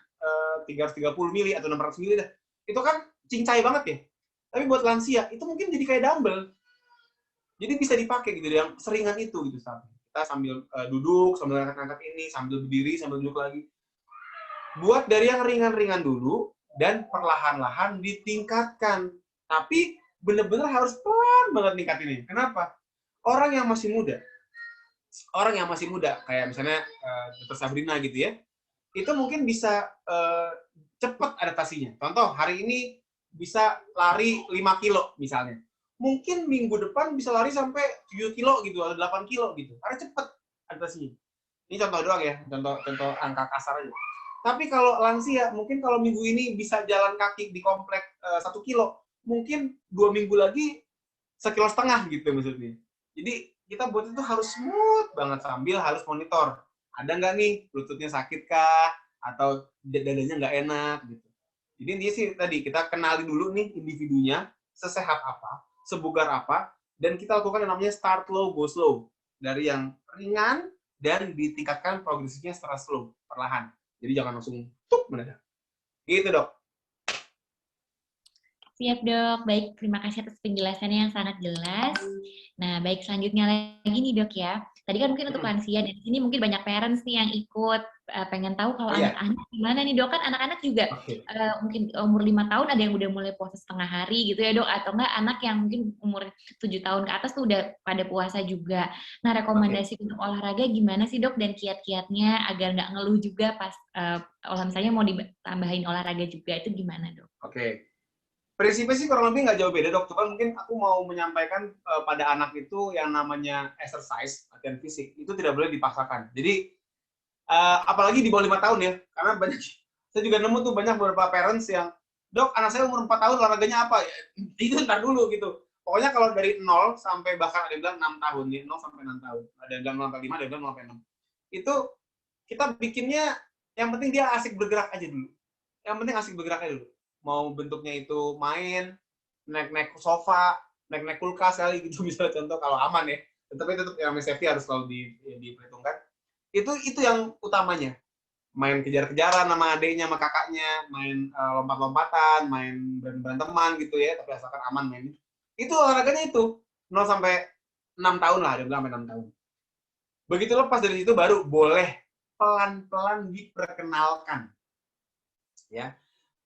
330 mili atau 600 mili dah, itu kan cincai banget ya. Tapi buat lansia itu mungkin jadi kayak dumbbell. Jadi bisa dipakai gitu yang seringan itu gitu sampai. Kita sambil duduk, sambil angkat-angkat ini, sambil berdiri, sambil duduk lagi. Buat dari yang ringan-ringan dulu dan perlahan-lahan ditingkatkan. Tapi benar-benar harus pelan banget ningkatinnya. Kenapa? Orang yang masih muda, kayak misalnya Dr. Sabrina gitu ya, itu mungkin bisa cepat adaptasinya. Contoh, hari ini bisa lari 5 kilo misalnya. Mungkin minggu depan bisa lari sampai 7 kilo gitu, atau 8 kilo gitu. Karena cepat adaptasinya. Ini contoh doang ya, contoh angka kasar aja. Tapi kalau lansia, mungkin kalau minggu ini bisa jalan kaki di komplek 1 kilo, mungkin 2 minggu lagi 1,5 kilo gitu maksudnya. Jadi kita buat itu harus smooth banget sambil harus monitor. Ada nggak nih lututnya sakit kah? Atau dadanya nggak enak gitu. Jadi intinya sih tadi kita kenali dulu nih individunya, sesehat apa, sebugar apa, dan kita lakukan yang namanya start low, go slow. Dari yang ringan dan ditingkatkan progresifnya secara slow, perlahan. Jadi jangan langsung tuk mendadak. Gitu, Dok. Siap, Dok. Baik, terima kasih atas penjelasannya yang sangat jelas. Nah, baik, selanjutnya lagi nih, Dok ya. Tadi kan mungkin untuk lansia, dan di sini mungkin banyak parents nih yang ikut pengen tahu kalau anak-anak gimana nih, Dok. Kan anak-anak juga mungkin umur 5 tahun ada yang udah mulai puasa setengah hari gitu ya, Dok. Atau enggak anak yang mungkin umur 7 tahun ke atas tuh udah pada puasa juga. Nah, rekomendasi untuk olahraga gimana sih, Dok? Dan kiat-kiatnya agar nggak ngeluh juga pas misalnya mau ditambahin olahraga juga, itu gimana, Dok? Oke. Prinsipnya sih kurang lebih nggak jauh beda, Dok. Cuman mungkin aku mau menyampaikan pada anak itu yang namanya exercise, latihan fisik, itu tidak boleh dipaksakan. Jadi, apalagi di bawah 5 tahun ya. Karena banyak, saya juga nemu tuh banyak beberapa parents yang, Dok, anak saya umur 4 tahun, olahraganya apa? Ya, itu ntar dulu gitu. Pokoknya kalau dari 0 sampai bahkan ada yang bilang 6 tahun, ya, 0 sampai 6 tahun. Ada yang bilang 0 sampai 5, ada yang bilang 0 sampai 6. Itu kita bikinnya, yang penting dia asik bergerak aja dulu. Yang penting asik bergerak aja dulu. Mau bentuknya itu main, naik-naik sofa, naik-naik kulkas kali gitu misalnya contoh kalau aman ya. Tetapi tetap yang safety harus selalu diperhitungkan. Itu yang utamanya. Main kejar-kejaran sama adiknya, sama kakaknya, main lompat-lompatan, main beranteman gitu ya, tapi asalkan aman main. Itu olahraganya itu 0 sampai 6 tahun lah, ada bilang sampai 6 tahun. Begitu lepas dari situ baru boleh pelan-pelan diperkenalkan. Ya.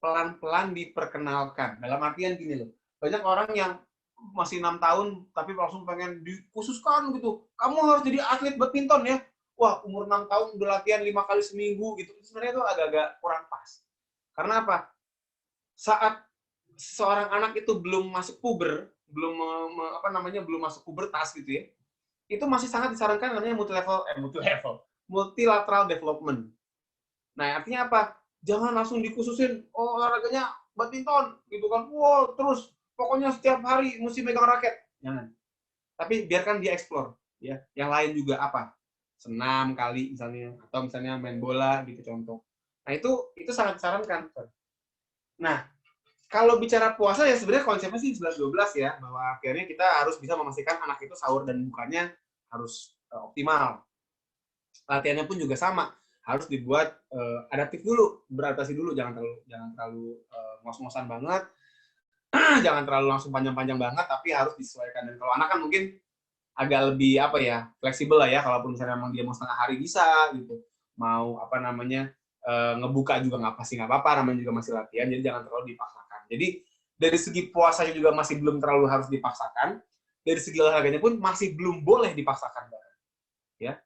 Pelan-pelan diperkenalkan. Dalam artian gini loh, banyak orang yang masih 6 tahun, tapi langsung pengen dikhususkan gitu. Kamu harus jadi atlet badminton ya. Wah, umur 6 tahun udah latihan 5 kali seminggu gitu. Sebenarnya itu agak-agak kurang pas. Karena apa? Saat seorang anak itu belum masuk puber, belum belum masuk pubertas gitu ya, itu masih sangat disarankan namanya multilateral development. Nah, artinya apa? Jangan langsung dikhususin, oh olahraganya badminton, gitu kan. Wow, terus pokoknya setiap hari mesti megang raket. Jangan. Tapi biarkan dia explore. Ya. Yang lain juga apa? Senam kali misalnya, atau misalnya main bola gitu contoh. Nah, itu sangat disarankan. Nah, kalau bicara puasa ya sebenarnya konsepnya sih 11-12 ya, bahwa akhirnya kita harus bisa memastikan anak itu sahur dan bukanya harus optimal. Latihannya pun juga sama, harus dibuat adaptif dulu, beradaptasi dulu, jangan terlalu ngos-ngosan banget, jangan terlalu langsung panjang-panjang banget, tapi harus disesuaikan. Dan kalau anak kan mungkin agak lebih fleksibel lah ya, kalaupun misalnya memang dia mau setengah hari bisa gitu, mau ngebuka juga nggak apa-apa, namanya juga masih latihan, jadi jangan terlalu dipaksakan. Jadi dari segi puasanya juga masih belum terlalu harus dipaksakan, dari segi olahraganya pun masih belum boleh dipaksakan, ya.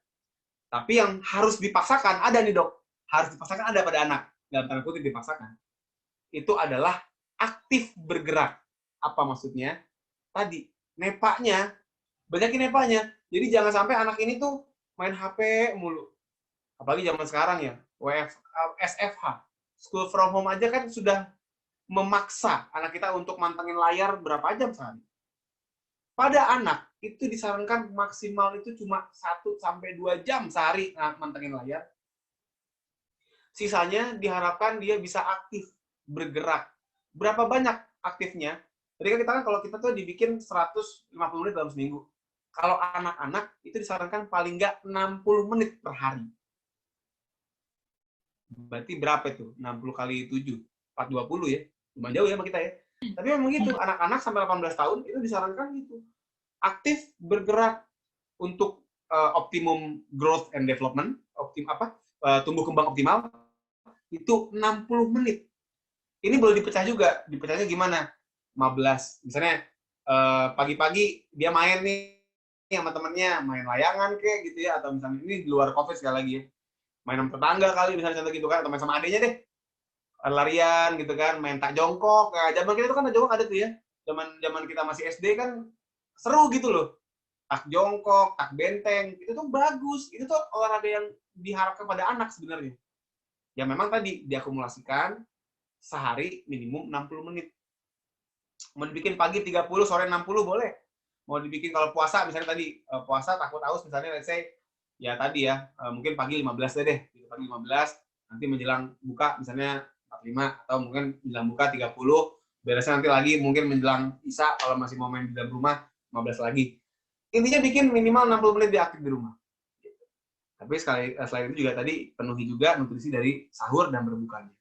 Tapi yang harus dipaksakan ada nih, Dok. Harus dipaksakan ada pada anak. Dalam tanda kutip dipaksakan. Itu adalah aktif bergerak. Apa maksudnya? Tadi, nepanya, banyakin nepanya. Jadi jangan sampai anak ini tuh main HP mulu. Apalagi zaman sekarang ya, SFH, school from home aja kan sudah memaksa anak kita untuk mantengin layar berapa jam sehari. Pada anak, itu disarankan maksimal itu cuma 1-2 jam sehari mantengin layar. Sisanya diharapkan dia bisa aktif, bergerak. Berapa banyak aktifnya? Jadi kan kita kalau kita tuh dibikin 150 menit dalam seminggu. Kalau anak-anak itu disarankan paling nggak 60 menit per hari. Berarti berapa itu? 60 kali 7, 420 ya. Lumayan jauh ya sama kita ya. Tapi memang gitu, anak-anak sampai 18 tahun itu disarankan gitu. Aktif, bergerak untuk optimum growth and development, tumbuh kembang optimal, itu 60 menit. Ini boleh dipecah juga. Dipecahnya gimana? 15. Misalnya pagi-pagi dia main nih sama temennya, main layangan kayak gitu ya, atau misalnya ini di luar COVID sekali lagi ya. Main sama tetangga kali, misalnya contoh gitu kan, atau main sama adiknya deh. Larian gitu kan, main tak jongkok. Nah, zaman kita itu kan tak jongkok ada tuh ya. Zaman kita masih SD kan seru gitu loh. Tak jongkok, tak benteng, itu tuh bagus. Itu tuh olahraga yang diharapkan pada anak sebenarnya. Ya memang tadi diakumulasikan sehari minimum 60 menit. Mau dibikin pagi 30, sore 60 boleh. Mau dibikin kalau puasa misalnya tadi puasa takut haus misalnya let's say ya tadi ya mungkin pagi 15 deh. Pagi 15 nanti menjelang buka misalnya 45 atau mungkin menjelang buka 30, beresnya nanti lagi mungkin menjelang isya kalau masih mau main di dalam rumah 15 lagi. Intinya bikin minimal 60 menit dia aktif di rumah. Tapi selain itu juga tadi penuhi juga nutrisi dari sahur dan berbukanya.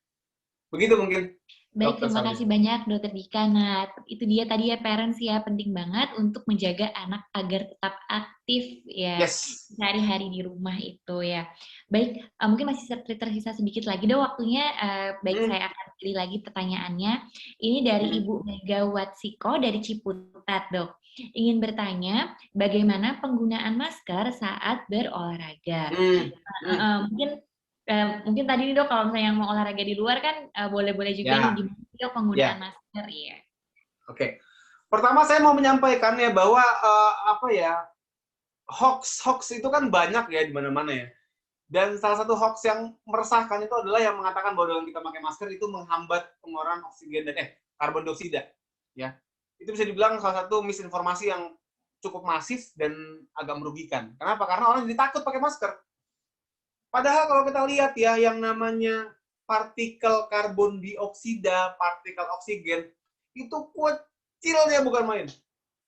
Begitu mungkin. Baik, terima kasih banyak Dokter Dika. Nah, itu dia tadi ya parents ya, penting banget untuk menjaga anak agar tetap aktif ya sehari-hari di rumah itu ya. Baik, mungkin masih tersisa sedikit lagi dong waktunya. Baik, saya akan pilih lagi pertanyaannya. Ini dari Ibu Megawatsiko dari Ciputat, Dok. Ingin bertanya, bagaimana penggunaan masker saat berolahraga? Mungkin tadi nih Dok, kalau misalnya yang mau olahraga di luar kan boleh-boleh juga nih gimana Dok penggunaan masker ya. Oke. Pertama saya mau menyampaikan ya bahwa hoax itu kan banyak ya di mana-mana ya. Dan salah satu hoax yang meresahkan itu adalah yang mengatakan bahwa dengan kita pakai masker itu menghambat pengeluaran oksigen dan karbon dioksida ya. Itu bisa dibilang salah satu misinformasi yang cukup masif dan agak merugikan. Kenapa? Karena orang jadi takut pakai masker. Padahal kalau kita lihat ya, yang namanya partikel karbon dioksida, partikel oksigen, itu kecilnya bukan main.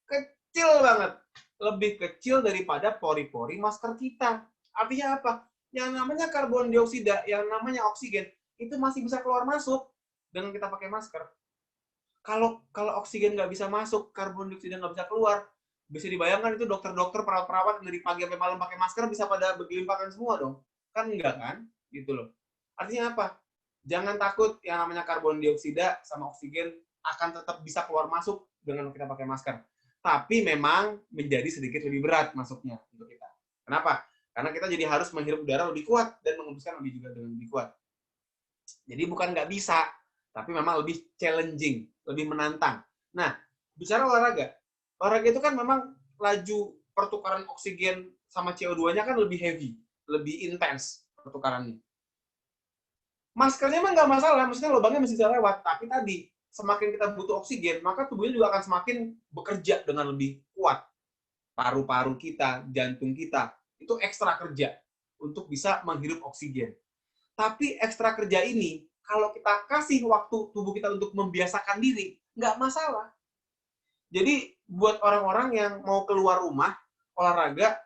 Kecil banget. Lebih kecil daripada pori-pori masker kita. Artinya apa? Yang namanya karbon dioksida, yang namanya oksigen, itu masih bisa keluar masuk dengan kita pakai masker. Kalau oksigen nggak bisa masuk, karbon dioksida nggak bisa keluar, bisa dibayangkan itu dokter-dokter, perawat-perawat dari pagi sampai malam pakai masker bisa pada bergelimpangan semua dong. Kan enggak kan? Gitu loh. Artinya apa? Jangan takut yang namanya karbon dioksida sama oksigen akan tetap bisa keluar masuk dengan kita pakai masker. Tapi memang menjadi sedikit lebih berat masuknya untuk kita. Kenapa? Karena kita jadi harus menghirup udara lebih kuat dan mengembuskan lebih juga dengan lebih kuat. Jadi bukan nggak bisa, tapi memang lebih challenging, lebih menantang. Nah, bicara olahraga itu kan memang laju pertukaran oksigen sama CO2-nya kan lebih heavy, lebih intens pertukarannya. Maskernya mah nggak masalah, maksudnya lubangnya masih bisa lewat, tapi tadi semakin kita butuh oksigen, maka tubuhnya juga akan semakin bekerja dengan lebih kuat. Paru-paru kita, jantung kita, itu ekstra kerja untuk bisa menghirup oksigen. Tapi ekstra kerja ini, kalau kita kasih waktu tubuh kita untuk membiasakan diri, nggak masalah. Jadi, buat orang-orang yang mau keluar rumah, olahraga,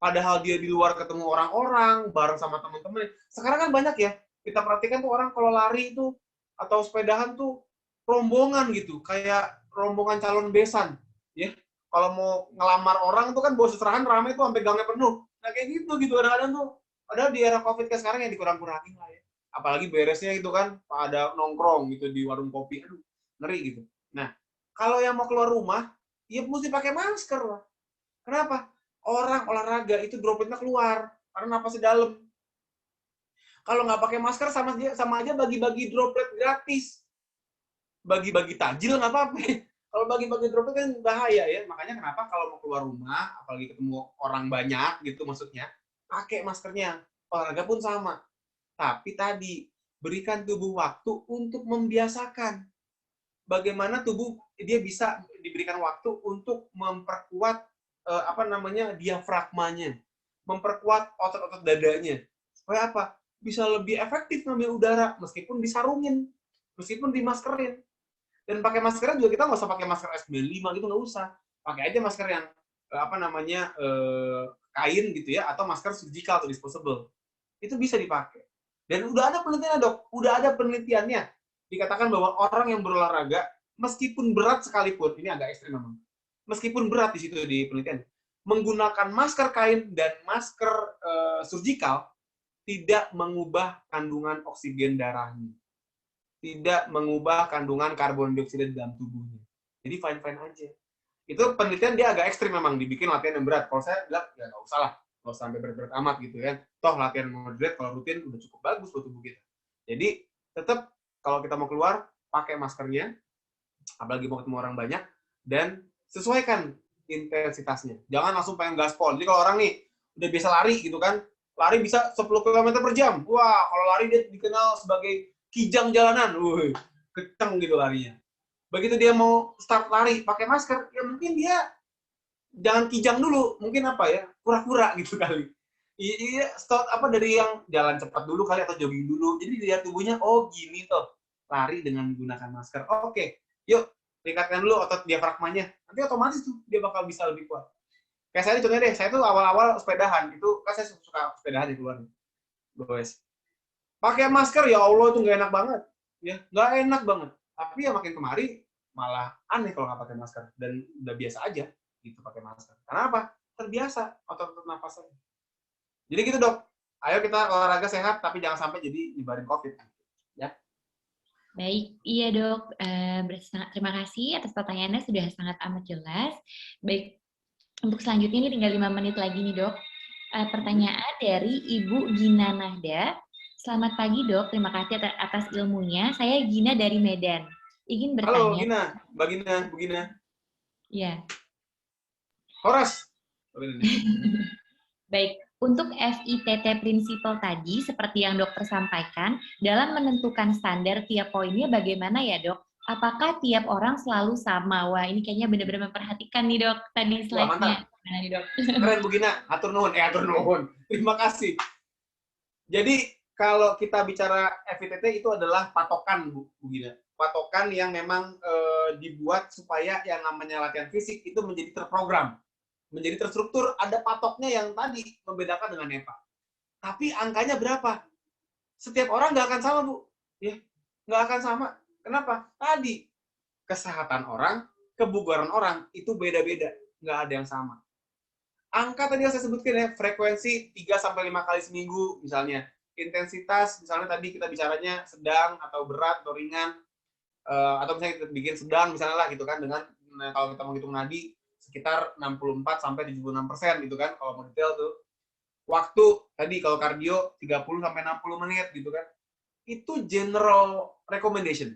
padahal dia di luar ketemu orang-orang, bareng sama teman-teman. Sekarang kan banyak ya, kita perhatikan tuh orang kalau lari itu, atau sepedahan tuh, rombongan gitu, kayak rombongan calon besan. Ya, kalau mau ngelamar orang tuh kan bawa seserahan ramai tuh sampai gangnya penuh. Nah kayak gitu kadang-kadang tuh. Padahal di era COVID kayak sekarang ya dikurang-kurangin lah ya. Apalagi beresnya itu kan ada nongkrong gitu di warung kopi. Aduh, ngeri gitu. Nah, kalau yang mau keluar rumah, ya mesti pakai masker lah. Kenapa? Orang olahraga itu dropletnya keluar karena napasnya dalam. Kalau nggak pakai masker sama aja bagi-bagi droplet gratis. Bagi-bagi tajil nggak apa-apa. Kalau bagi-bagi droplet kan bahaya ya. Makanya kenapa kalau mau keluar rumah, apalagi ketemu orang banyak gitu maksudnya, pakai maskernya. Olahraga pun sama. Tapi tadi, berikan tubuh waktu untuk membiasakan. Bagaimana tubuh dia bisa diberikan waktu untuk memperkuat diafragmanya, memperkuat otot-otot dadanya. Supaya apa? Bisa lebih efektif ngambil udara meskipun disarungin, meskipun dimaskerin. Dan pakai maskernya juga kita nggak usah pakai masker S95 gitu, nggak usah. Pakai aja masker yang kain gitu ya, atau masker surgical atau disposable. Itu bisa dipakai. Dan udah ada penelitiannya, Dok. Udah ada penelitiannya. Dikatakan bahwa orang yang berolahraga, meskipun berat sekalipun, ini agak ekstrim memang, meskipun berat di situ di penelitian, menggunakan masker kain dan masker surgical tidak mengubah kandungan oksigen darahnya, tidak mengubah kandungan karbon dioksida di dalam tubuhnya. Jadi fine-fine aja. Itu penelitian dia agak ekstrim memang, dibikin latihan yang berat. Kalau saya bilang, ya nggak usah lah, nggak usah sampai berat-berat amat gitu kan. Toh latihan moderate kalau rutin udah cukup bagus buat tubuh kita. Jadi tetap kalau kita mau keluar, pakai maskernya, apalagi mau ketemu orang banyak, dan sesuaikan intensitasnya. Jangan langsung pengen gaspol. Jadi kalau orang nih udah biasa lari gitu kan, lari bisa 10 km per jam. Wah, kalau lari dia dikenal sebagai kijang jalanan. Wuh, kenceng gitu larinya. Begitu dia mau start lari pakai masker, ya mungkin dia jangan kijang dulu, mungkin apa ya, kura-kura gitu kali. Iya, start dari yang jalan cepat dulu kali atau jogging dulu. Jadi dia tubuhnya, oh gini tuh, lari dengan menggunakan masker. Oke, yuk tingkatkan dulu otot diafragmanya. Nanti otomatis tuh dia bakal bisa lebih kuat. Kayak saya contohnya deh, saya tuh awal-awal sepedahan, itu kan saya suka sepedahan di keluar. Guys, pakai masker ya Allah itu nggak enak banget, ya nggak enak banget. Tapi ya makin kemari malah aneh kalau nggak pakai masker, dan udah biasa aja gitu pakai masker. Karena apa? Terbiasa otot-otot nafasnya. Jadi gitu, Dok. Ayo kita olahraga sehat tapi jangan sampai jadi nyebarin COVID. Ya. Baik, iya Dok. Terima kasih atas pertanyaannya, sudah sangat amat jelas. Baik, untuk selanjutnya ini tinggal 5 menit lagi nih Dok. Pertanyaan dari Ibu Gina Nahda. Selamat pagi Dok, terima kasih atas ilmunya. Saya Gina dari Medan. Ingin bertanya. Halo Gina, Mbak Gina, Bu Gina. Iya. Horas. Baik, untuk FITT Principle tadi, seperti yang dokter sampaikan, dalam menentukan standar tiap poinnya bagaimana ya dok? Apakah tiap orang selalu sama? Wah, ini kayaknya benar-benar memperhatikan nih dok, tadi slide-nya. Gimana nih dok? Keren Bu Gina, atur nuhun. Terima kasih. Jadi, kalau kita bicara FITT itu adalah patokan Bu Gina. Patokan yang memang dibuat supaya yang namanya latihan fisik itu menjadi terprogram, menjadi terstruktur, ada patoknya yang tadi membedakan dengan EPA. Tapi angkanya berapa? Setiap orang nggak akan sama, Bu. Ya, nggak akan sama. Kenapa? Tadi, kesehatan orang, kebugaran orang, itu beda-beda. Nggak ada yang sama. Angka tadi yang saya sebutkan ya, frekuensi 3-5 kali seminggu, misalnya. Intensitas, misalnya tadi kita bicaranya sedang, atau berat, atau ringan. Atau misalnya kita bikin sedang, misalnya lah gitu kan, dengan kalau kita mau hitung nadi, sekitar 64-76% gitu kan, kalau mau detail tuh. Waktu, tadi kalau kardio 30-60 menit gitu kan. Itu general recommendation.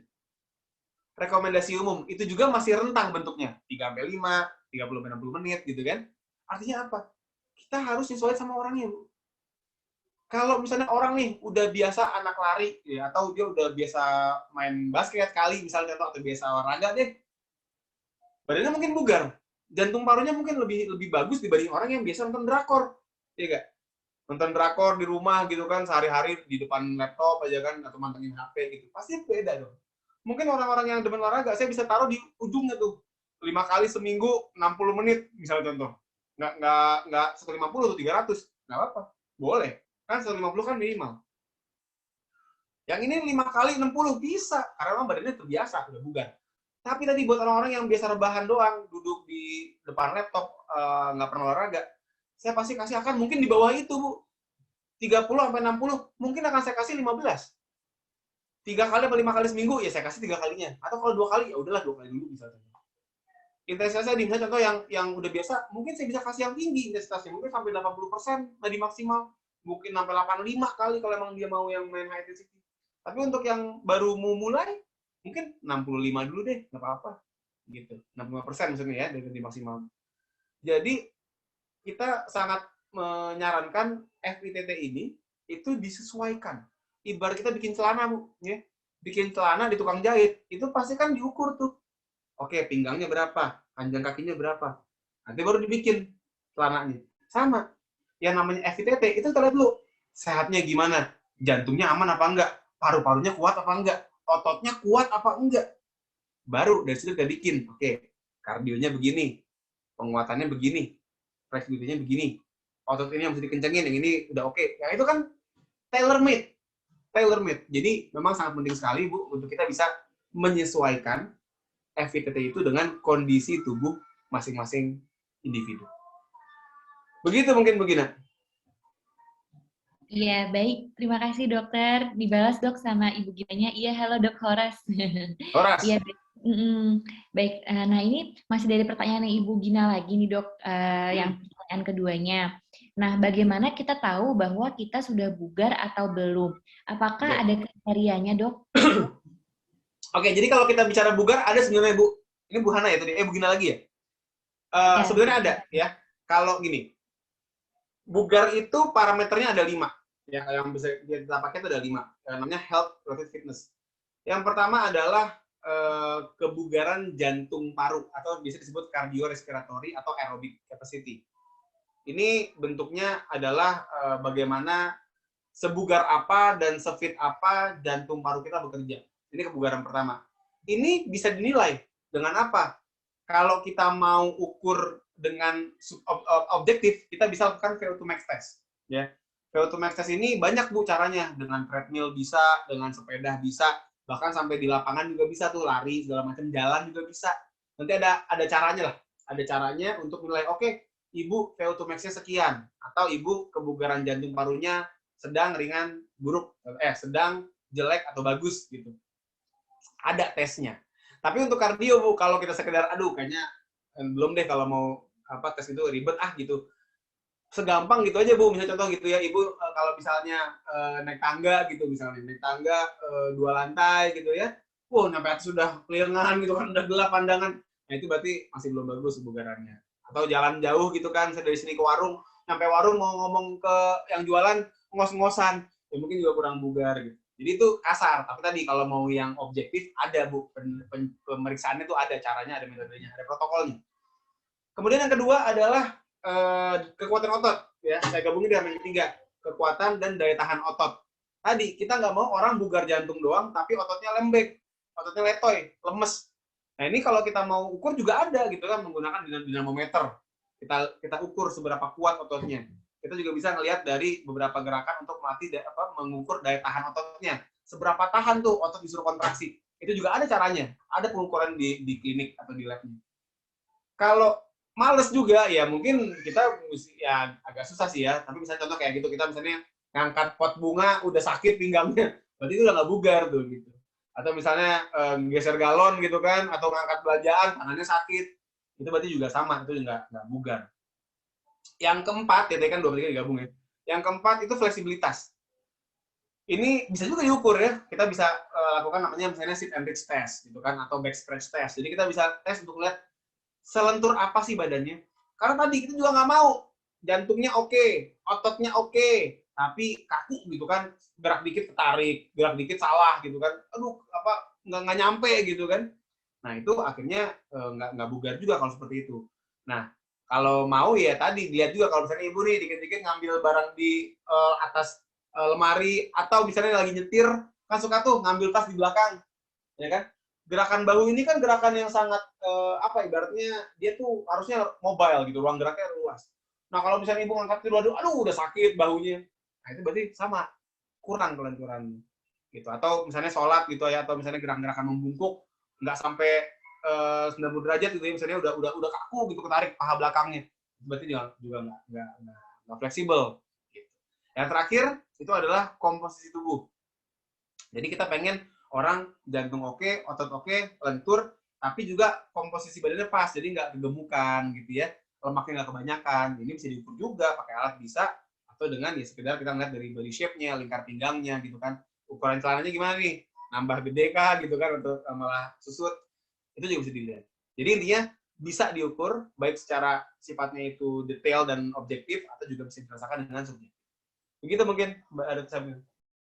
Rekomendasi umum. Itu juga masih rentang bentuknya. 3-5, 30-60 menit gitu kan. Artinya apa? Kita harus nyesuaiin sama orangnya, Bu. Kalau misalnya orang nih udah biasa anak lari, ya, atau dia udah biasa main basket kali misalnya, atau biasa olahraga deh, badannya mungkin bugar, jantung parunya mungkin lebih bagus dibanding orang yang biasa nonton drakor, ya gak? Nonton drakor di rumah gitu kan, sehari-hari di depan laptop aja kan, atau mantengin HP gitu, pasti beda dong. Mungkin orang-orang yang demen olahraga, saya bisa taruh di ujungnya tuh, 5 kali seminggu, 60 menit, misalnya contoh. Nggak 150 atau 300, nggak apa-apa, boleh. Kan 150 kan minimal. Yang ini 5 kali 60 bisa, karena memang badannya terbiasa, udah bugar. Tapi tadi buat orang-orang yang biasa rebahan doang, duduk di depan laptop, nggak pernah olahraga, saya pasti kasih akan mungkin di bawah itu, Bu. 30-60, mungkin akan saya kasih 15. 3 kali atau 5 kali seminggu, ya saya kasih 3 kalinya. Atau kalau 2 kali, ya udahlah 2 kali dulu misalnya. Intensitasnya di misalnya contoh yang udah biasa, mungkin saya bisa kasih yang tinggi intensitasnya, mungkin sampai 80% tadi maksimal. Mungkin sampai 85 kali kalau emang dia mau yang main high intensity. Tapi untuk yang baru mau mulai, mungkin 65 dulu deh, nggak apa-apa. Gitu. 65% maksudnya ya, dari maksimal. Jadi, kita sangat menyarankan FITT ini, itu disesuaikan. Ibarat kita bikin celana, Bu. Ya. Bikin celana di tukang jahit, itu pasti kan diukur tuh. Oke, pinggangnya berapa, panjang kakinya berapa. Nanti baru dibikin. celananya. Sama. Yang namanya FITT itu kita lihat dulu. Sehatnya gimana? Jantungnya aman apa enggak? Paru-parunya kuat apa enggak? Ototnya kuat apa enggak? Baru dari situ kita bikin. Oke, kardionya begini, penguatannya begini, fleksibilitasnya begini. Otot ini yang mesti dikencengin, yang ini udah oke. Ya itu kan tailor-made. Tailor-made. Jadi memang sangat penting sekali, Bu, untuk kita bisa menyesuaikan FITT itu dengan kondisi tubuh masing-masing individu. Begitu mungkin, Bu Gina. Iya, baik. Terima kasih, dokter. Dibalas, dok, sama Ibu Ginanya. Iya, halo, dok Horas. Horas. Iya, baik. Nah, ini masih dari pertanyaan Ibu Gina lagi nih, dok. Yang pertanyaan keduanya. Nah, bagaimana kita tahu bahwa kita sudah bugar atau belum? Apakah ada kriterianya, dok? Oke, jadi kalau kita bicara bugar, ada sebenarnya, Bu. Ini Bu Hana ya tadi? Bu Gina lagi ya? Ya. Sebenarnya ada, ya. Kalau gini, bugar itu parameternya ada 5. Yang bisa kita pakai itu ada 5. Yang namanya health related fitness. Yang pertama adalah kebugaran jantung paru atau bisa disebut cardiorespiratory atau aerobic capacity. Ini bentuknya adalah bagaimana sebugar apa dan sefit apa jantung paru kita bekerja. Ini kebugaran pertama. Ini bisa dinilai dengan apa? Kalau kita mau ukur dengan objektif, kita bisa lakukan VO2 max test. Ya. VO2 max test ini banyak, Bu, caranya. Dengan treadmill bisa, dengan sepeda bisa, bahkan sampai di lapangan juga bisa tuh, lari segala macam, jalan juga bisa. Nanti ada caranya lah. Ada caranya untuk menilai, oke, Ibu VO2 max-nya sekian, atau Ibu kebugaran jantung parunya sedang, ringan, buruk, sedang, jelek, atau bagus gitu. Ada tesnya. Tapi untuk kardio, Bu, kalau kita sekedar, aduh, kayaknya belum deh kalau mau tes itu ribet gitu. Segampang gitu aja, Bu. Misalnya contoh gitu ya, Ibu kalau misalnya naik tangga gitu, misalnya naik tangga 2 lantai gitu ya, nyampe atas sudah kelirengan gitu kan, udah gelap pandangan. Nah itu berarti masih belum bagus kebugarannya. Atau jalan jauh gitu kan, dari sini ke warung, sampai warung mau ngomong ke yang jualan ngos-ngosan, ya mungkin juga kurang bugar gitu. Jadi itu kasar, tapi tadi kalau mau yang objektif ada, Bu, pemeriksaannya tuh ada caranya, ada metodenya, ada protokolnya. Kemudian yang kedua adalah kekuatan otot, ya. Saya gabungin dengan yang ketiga, kekuatan dan daya tahan otot. Tadi kita nggak mau orang bugar jantung doang, tapi ototnya lembek, ototnya letoy, lemes. Nah ini kalau kita mau ukur juga ada gitu kan, menggunakan dinamometer. Kita ukur seberapa kuat ototnya. Kita juga bisa ngelihat dari beberapa gerakan untuk melatih mengukur daya tahan ototnya. Seberapa tahan tuh otot disuruh kontraksi. Itu juga ada caranya. Ada pengukuran di klinik atau di labnya. Kalau males juga, ya mungkin kita ya agak susah sih ya. Tapi misalnya contoh kayak gitu, kita misalnya ngangkat pot bunga udah sakit pinggangnya, berarti itu udah nggak bugar tuh gitu. Atau misalnya geser galon gitu kan, atau ngangkat belanjaan tangannya sakit, itu berarti juga sama, itu nggak bugar. Yang keempat, ya tadi kan 2 digabung ya. Yang keempat itu fleksibilitas. Ini bisa juga diukur ya. Kita bisa lakukan namanya misalnya sit and reach test gitu kan, atau back stretch test. Jadi kita bisa tes untuk lihat selentur apa sih badannya. Karena tadi kita juga nggak mau jantungnya oke, ototnya oke, tapi kaku gitu kan, gerak dikit ketarik, gerak dikit salah gitu kan. Aduh, nggak nyampe gitu kan. Nah itu akhirnya nggak bugar juga kalau seperti itu. Nah kalau mau ya tadi lihat juga kalau misalnya Ibu nih dikit-dikit ngambil barang di atas lemari, atau misalnya lagi nyetir kan suka tuh ngambil tas di belakang, ya kan? Gerakan bahu ini kan gerakan yang sangat ibaratnya dia tuh harusnya mobile gitu, ruang geraknya luas. Nah kalau misalnya Ibu ngangkat itu, aduh udah sakit bahunya, nah itu berarti sama, kurang kelenturan gitu. Atau misalnya sholat gitu ya, atau misalnya gerakan membungkuk nggak sampai 90 derajat gitu ya, misalnya udah kaku gitu, ketarik paha belakangnya, berarti juga nggak fleksibel gitu. Yang terakhir itu adalah komposisi tubuh. Jadi kita pengen orang jantung oke, otot oke, lentur, tapi juga komposisi badannya pas, jadi nggak kegemukan gitu ya, lemaknya nggak kebanyakan. Ini bisa diukur juga pakai alat bisa, atau dengan ya sekedar kita ngeliat dari body shape-nya, lingkar pinggangnya gitu kan. Ukuran celananya gimana nih? Nambah gede kah gitu kan, atau malah susut? Itu juga bisa dilihat. Jadi intinya bisa diukur baik secara sifatnya itu detail dan objektif, atau juga bisa dirasakan dengan subjektif. Begitu mungkin Mbak Adot Sabil.